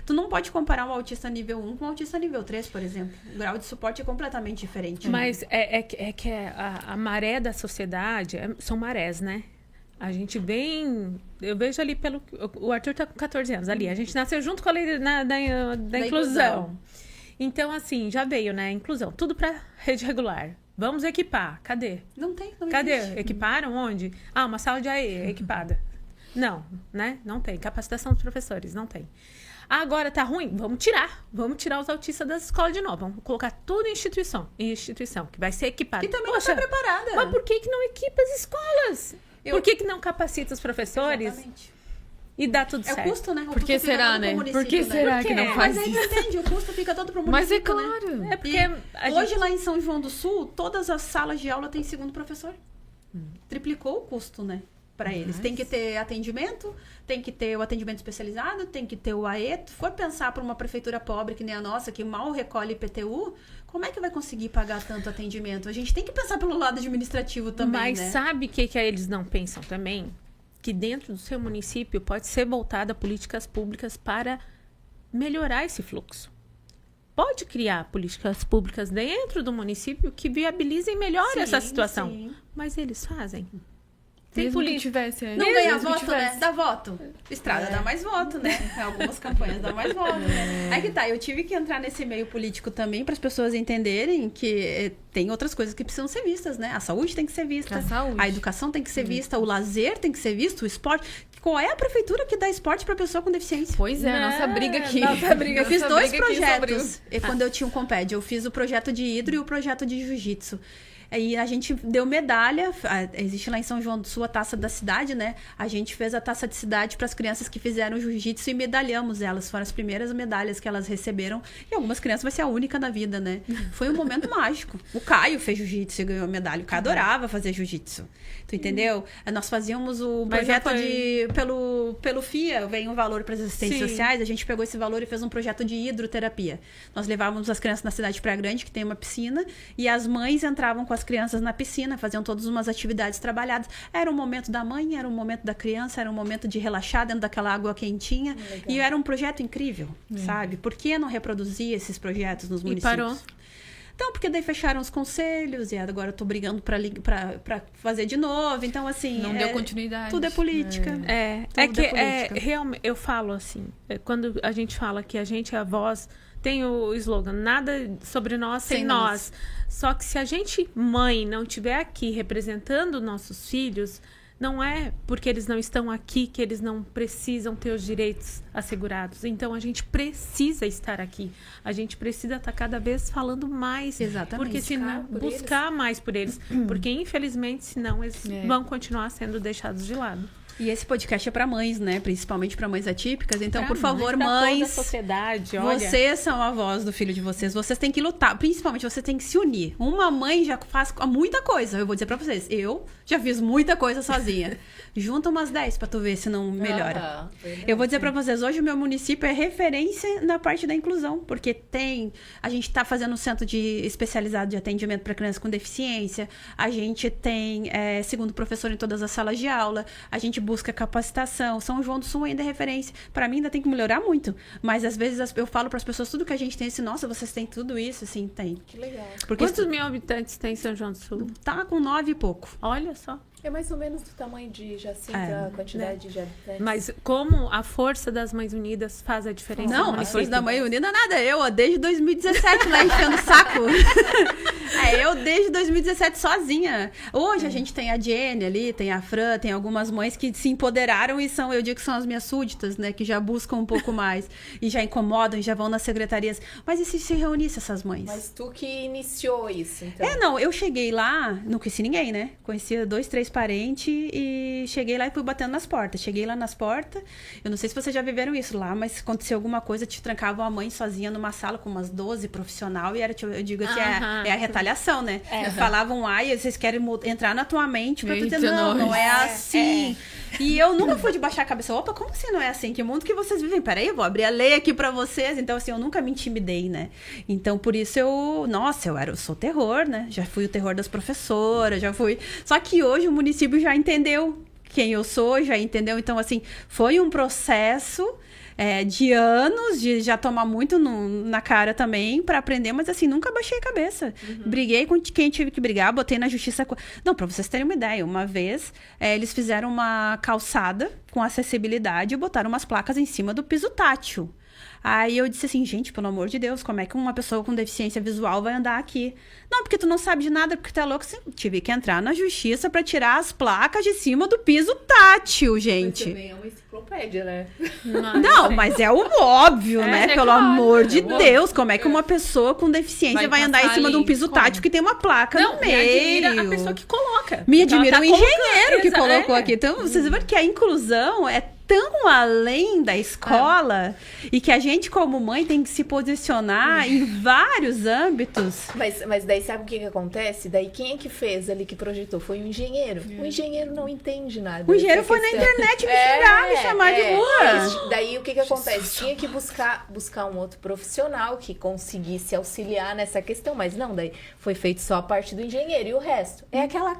S3: Tu não pode comparar um autista nível 1 com um autista nível 3, por exemplo. O grau de suporte é completamente diferente.
S1: Mas é que a maré da sociedade são marés, né? A gente vem... Eu vejo ali O Arthur tá com 14 anos ali. A gente nasceu junto com a lei da inclusão. Então, assim, já veio, né? Inclusão. Tudo pra rede regular. Vamos equipar. Cadê?
S3: Não
S1: Cadê?
S3: existe.
S1: Equiparam onde? Ah, uma sala de AE equipada. Não, né? Não tem. Capacitação dos professores, não tem. Ah, agora tá ruim? Vamos tirar. Vamos tirar os autistas das escolas de novo. Vamos colocar tudo em instituição, que vai ser equipada.
S3: E também não está preparada.
S1: Mas por que não equipa as escolas? Por que não capacita os professores?
S3: Exatamente.
S1: E dá tudo certo.
S3: É o custo, né?
S4: Por que será, né? Por que será que não faz
S3: Mas aí
S4: isso?
S3: entende, o custo fica todo pro município,
S4: Mas é
S3: né?
S4: claro.
S1: É porque
S3: Hoje lá em São João do Sul, todas as salas de aula têm segundo professor. Triplicou o custo, né? Para eles. Tem que ter atendimento, tem que ter o atendimento especializado, tem que ter o AE. Se for pensar para uma prefeitura pobre que nem a nossa, que mal recolhe IPTU, como é que vai conseguir pagar tanto atendimento? A gente tem que pensar pelo lado administrativo também,
S1: Mas
S3: né?
S1: sabe o que eles não pensam também? Que dentro do seu município pode ser voltada políticas públicas para melhorar esse fluxo. Pode criar políticas públicas dentro do município que viabilizem melhor essa situação.
S3: Sim.
S1: Mas eles fazem.
S4: Mesmo que tivesse...
S3: Não
S1: Mesmo
S3: ganha
S1: que
S3: voto, né?
S1: tivesse.
S3: Dá voto. Estrada dá mais voto, né? Algumas campanhas dão mais voto, né? Aí que tá, eu tive que entrar nesse meio político também para as pessoas entenderem que tem outras coisas que precisam ser vistas, né? A saúde tem que ser vista,
S4: A saúde.
S3: a educação tem que ser vista, o lazer tem que ser visto, o esporte. Qual é a prefeitura que dá esporte para pessoa com deficiência?
S4: Pois é, a nossa briga aqui.
S3: Eu fiz
S4: Nossa
S3: dois
S4: briga aqui
S3: projetos quando eu tinha um Comped. Eu fiz o projeto de hidro e o projeto de jiu-jitsu. Aí a gente deu medalha, existe lá em São João do Sul a taça da cidade, né? A gente fez a taça de cidade para as crianças que fizeram jiu-jitsu e medalhamos elas. Foram as primeiras medalhas que elas receberam. E algumas crianças vai ser a única na vida, né? Foi um momento mágico. O Caio fez jiu-jitsu e ganhou a medalha. O Caio adorava fazer jiu-jitsu. Tu entendeu? Nós fazíamos o projeto pelo FIA, vem um valor para as assistentes
S1: Sim.
S3: sociais. A gente pegou esse valor e fez um projeto de hidroterapia. Nós levávamos as crianças na cidade de Praia Grande, que tem uma piscina, e as mães entravam com as crianças na piscina, faziam todas umas atividades trabalhadas. Era um momento da mãe, era um momento da criança, era um momento de relaxar dentro daquela água quentinha.
S2: Legal.
S3: E era um projeto incrível, sabe? Por que não reproduzir esses projetos nos municípios?
S1: parou.
S3: Então, porque daí fecharam os conselhos e agora eu tô brigando pra fazer de novo. Então, assim...
S4: Não deu continuidade.
S3: Tudo é política.
S1: É que
S3: política.
S1: realmente, eu falo assim, quando a gente fala que a gente é a voz, tem o slogan, nada sobre nós sem nós. Só que se a gente, mãe, não estiver aqui representando nossos filhos, não é porque eles não estão aqui que eles não precisam ter os direitos assegurados. Então, a gente precisa estar aqui. A gente precisa estar cada vez falando mais.
S3: Exatamente.
S1: Porque senão, buscar mais por eles. Porque, infelizmente, senão eles vão continuar sendo deixados de lado.
S3: E esse podcast é para mães, né? Principalmente para mães atípicas. Então,
S1: Pra
S3: por favor,
S1: pra toda a
S3: mães,
S1: sociedade, olha.
S3: vocês são a voz do filho de vocês. Vocês têm que lutar. Principalmente, vocês têm que se unir. Uma mãe já faz muita coisa. Eu vou dizer para vocês. Eu já fiz muita coisa sozinha. Junta umas 10 para tu ver se não melhora. Eu vou dizer para vocês, hoje o meu município é referência na parte da inclusão, porque a gente está fazendo um centro especializado de atendimento para crianças com deficiência, a gente tem segundo professor em todas as salas de aula, a gente busca capacitação. São João do Sul ainda é referência. Para mim ainda tem que melhorar muito, mas às vezes eu falo para as pessoas tudo que a gente tem, assim, nossa, vocês têm tudo isso? Assim, tem.
S2: Que legal.
S3: Porque
S1: Quantos mil habitantes tem São João do Sul?
S3: tá com 9 e pouco.
S1: Olha só.
S2: É mais ou menos do tamanho de Jacinta, a quantidade de habitantes.
S1: Mas como a força das Mães Unidas faz a diferença no
S3: Não, as
S1: município?
S3: coisas da Mãe Unida nada. Eu, ó, desde 2017 lá enchendo o saco. Eu desde 2017 sozinha. Hoje a gente tem a Jenny ali, tem a Fran, tem algumas mães que se empoderaram e são, eu digo que são as minhas súditas, né? Que já buscam um pouco mais e já incomodam, já vão nas secretarias. Mas e se reunisse essas mães?
S2: Mas tu que iniciou isso, então.
S3: Não, eu cheguei lá, não conheci ninguém, né? Conhecia 2, 3 parentes e cheguei lá e fui batendo nas portas. Cheguei lá nas portas, eu não sei se vocês já viveram isso lá, mas se acontecia alguma coisa, te trancavam a mãe sozinha numa sala com umas 12 profissional e era, eu digo que é a retaliação, né? Falavam, ai, vocês querem entrar na tua mente pra tu
S4: Eita,
S3: dizer, não
S4: nós.
S3: é assim. E eu nunca fui de baixar a cabeça, opa, como assim não é assim? Que mundo que vocês vivem? Peraí, eu vou abrir a lei aqui pra vocês. Então, assim, eu nunca me intimidei, né? Então, por isso eu sou terror, né? Já fui o terror das professoras, já fui... Só que hoje o município já entendeu quem eu sou, já entendeu? Então, assim, foi um processo de anos, de já tomar muito na cara também pra aprender, mas assim, nunca baixei a cabeça. Briguei com quem tive que brigar, botei na justiça... Não, pra vocês terem uma ideia, uma vez eles fizeram uma calçada com acessibilidade e botaram umas placas em cima do piso tátil. Aí eu disse assim, gente, pelo amor de Deus, como é que uma pessoa com deficiência visual vai andar aqui? Não, porque tu não sabe de nada, porque tu é louco. Tive que entrar na justiça pra tirar as placas de cima do piso tátil, gente.
S2: Mas também é uma enciclopédia, né?
S3: Não, mas é o óbvio, né? Pelo
S1: claro,
S3: amor de
S4: óbvio.
S3: Deus, como é que uma pessoa com deficiência vai andar em
S4: passar
S3: cima de um
S4: ali,
S3: piso
S4: como?
S3: tátil que tem uma placa
S1: Não,
S3: no
S1: me admira
S3: meio?
S1: a pessoa que coloca.
S3: Me
S1: Porque ela
S3: admira
S1: tá
S3: o engenheiro que
S1: colocando-
S3: colocou aqui. Então, vocês viram que a inclusão é tão além da escola e que a gente, como mãe, tem que se posicionar em vários âmbitos.
S2: Mas daí sabe o que acontece? Daí quem é que fez ali, que projetou? Foi o engenheiro. O engenheiro não entende nada.
S3: O engenheiro
S2: dessa
S3: foi na
S2: questão.
S3: internet me xingar, me chamar de burra.
S2: Mas daí o que acontece? Tinha que buscar um outro profissional que conseguisse auxiliar nessa questão, mas não, daí foi feito só a parte do engenheiro e o resto. É aquela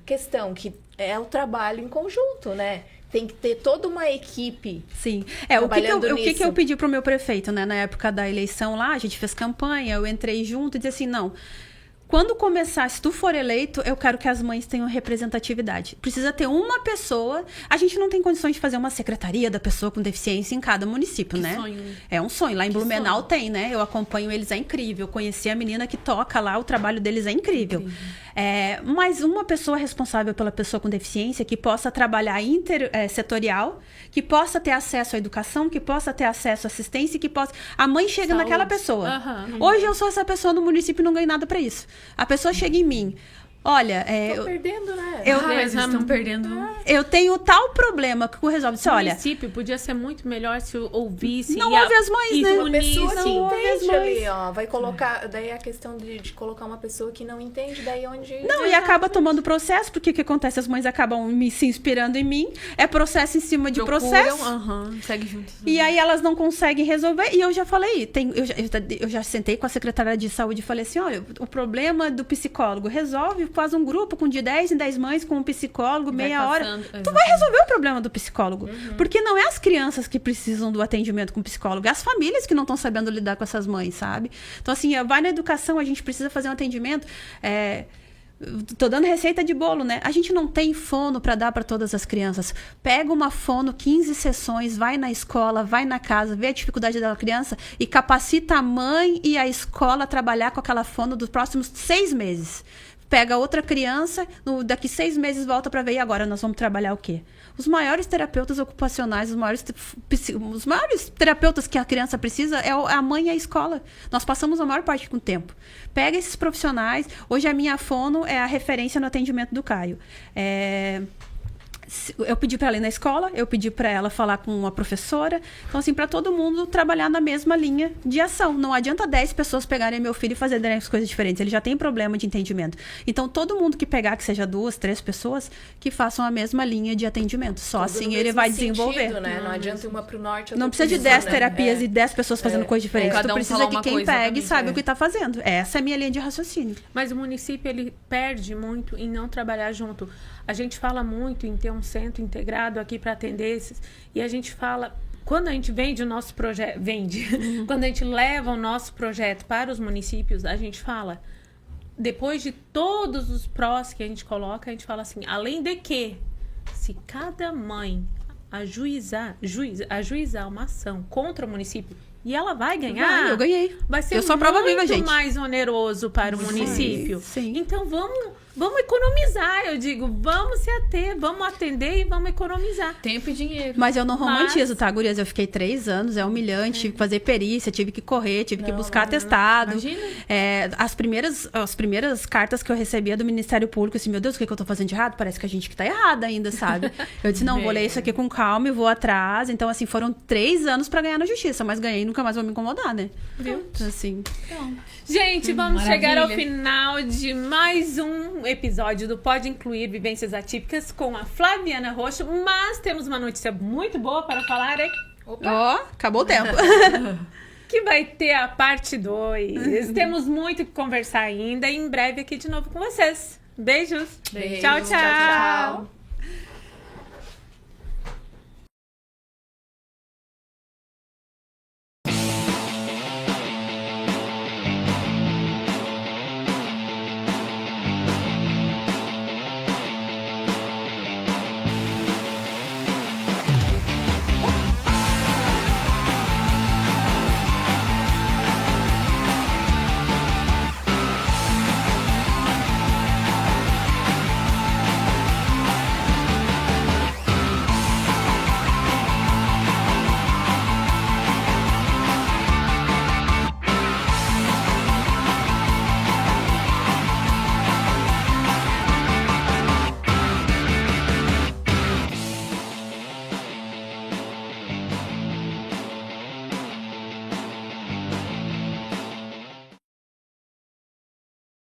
S2: questão que é o trabalho em conjunto, né? Tem que ter toda uma equipe.
S3: Sim.
S2: Trabalhando
S3: O que que
S2: nisso.
S3: eu pedi pro meu prefeito, né? Na época da eleição lá, a gente fez campanha, eu entrei junto e disse assim, não... Quando começar, se tu for eleito, eu quero que as mães tenham representatividade. Precisa ter uma pessoa. A gente não tem condições de fazer uma secretaria da pessoa com deficiência em cada município, né?
S1: sonho.
S3: É um sonho. Lá em Blumenau tem, né? Eu acompanho eles, é incrível. Conheci a menina que toca lá, o trabalho deles é incrível. Mas uma pessoa responsável pela pessoa com deficiência que possa trabalhar intersetorial, que possa ter acesso à educação, que possa ter acesso à assistência, que possa... A mãe chega
S1: Saúde.
S3: naquela pessoa.
S1: Aham.
S3: Hoje eu sou essa pessoa no município e não ganho nada pra isso. A pessoa chega em mim, olha,
S2: Tô perdendo, né?
S4: Mas eles estão perdendo.
S3: eu tenho tal problema que resolve. Disse,
S1: O
S3: olha,
S1: município podia ser muito melhor se ouvisse.
S3: Não
S1: e a-
S3: ouve as mães,
S1: e
S3: né?
S1: se
S2: Uma pessoa que
S1: unisse.
S3: ouve as
S2: entende
S3: mães.
S2: ali, ó. Vai colocar. Daí a questão de colocar uma pessoa que não entende, daí onde.
S3: não, e acaba tomando processo, porque o que acontece? As mães acabam se inspirando em mim, é processo em cima de processo.
S4: Segue junto.
S3: E aí elas não conseguem resolver. E eu já falei, eu já sentei com a secretária de saúde e falei assim, olha, o problema do psicólogo, resolve, faz um grupo com de 10 em 10 mães com um psicólogo, meia hora. Tu vai resolver o problema do psicólogo. Porque não é as crianças que precisam do atendimento com psicólogo, é as famílias que não estão sabendo lidar com essas mães, sabe? Então, assim, vai na educação, a gente precisa fazer um atendimento... Tô dando receita de bolo, né? A gente não tem fono para dar para todas as crianças. Pega uma fono, 15 sessões, vai na escola, vai na casa, vê a dificuldade da criança e capacita a mãe e a escola a trabalhar com aquela fono dos próximos 6 meses. Pega outra criança, daqui 6 meses volta para ver, e agora nós vamos trabalhar o quê? Os maiores terapeutas ocupacionais, os maiores terapeutas que a criança precisa é a mãe e a escola. Nós passamos a maior parte do tempo. Pega esses profissionais. Hoje a minha fono é a referência no atendimento do Caio. Eu pedi para ela ir na escola, eu pedi para ela falar com uma professora. Então, assim, para todo mundo trabalhar na mesma linha de ação. Não adianta 10 pessoas pegarem meu filho e fazerem as coisas diferentes. Ele já tem problema de entendimento. Então, todo mundo que pegar, que seja 2, 3 pessoas, que façam a mesma linha de atendimento. Só
S2: Tudo
S3: assim
S2: no
S3: ele
S2: mesmo
S3: vai
S2: sentido,
S3: desenvolver.
S2: Né? Não adianta ir uma pro norte, outra
S3: Não precisa de
S2: pro
S3: 10
S2: sul, né?
S3: terapias e 10 pessoas fazendo coisas diferentes.
S4: Cada
S3: Tu
S4: um
S3: precisa
S4: falar
S3: de
S4: uma
S3: quem
S4: coisa,
S3: pega e
S4: exatamente,
S3: sabe o que está fazendo. Essa é a minha linha de raciocínio.
S1: Mas o município, ele perde muito em não trabalhar junto. A gente fala muito em ter um centro integrado aqui para atender esses. E a gente fala... Quando a gente vende o nosso projeto... Quando a gente leva o nosso projeto para os municípios, a gente fala... Depois de todos os prós que a gente coloca, a gente fala assim... Além de que, se cada mãe ajuizar uma ação contra o município... E ela vai ganhar.
S3: Eu ganhei.
S1: Vai ser
S3: Eu sou a prova
S1: muito
S3: viva, gente.
S1: mais oneroso para o município.
S3: Sim.
S1: Então vamos economizar, eu digo, vamos se ater, vamos atender e vamos economizar.
S4: Tempo e dinheiro.
S3: Mas eu não romantizo, tá, gurias? Eu fiquei 3 anos, é humilhante, tive que fazer perícia, tive que correr, tive que buscar atestado.
S4: Imagina.
S3: As primeiras cartas que eu recebia do Ministério Público, assim, meu Deus, o que eu tô fazendo de errado? Parece que a gente que tá errada ainda, sabe? Eu disse, não, vou ler isso aqui com calma e vou atrás. Então, assim, foram 3 anos pra ganhar na justiça, mas ganhei e nunca mais vou me incomodar, né?
S1: Viu?
S3: Então, assim...
S1: Gente, vamos
S4: Maravilha.
S1: chegar ao final de mais um episódio do Pode Incluir Vivências Atípicas com a Flaviana Roxo, mas temos uma notícia muito boa para falar,
S3: Ó, acabou o tempo.
S1: que vai ter a parte 2. Temos muito que conversar ainda e em breve aqui de novo com vocês. Beijos.
S2: Beijo.
S1: Tchau, tchau.
S2: Tchau, tchau.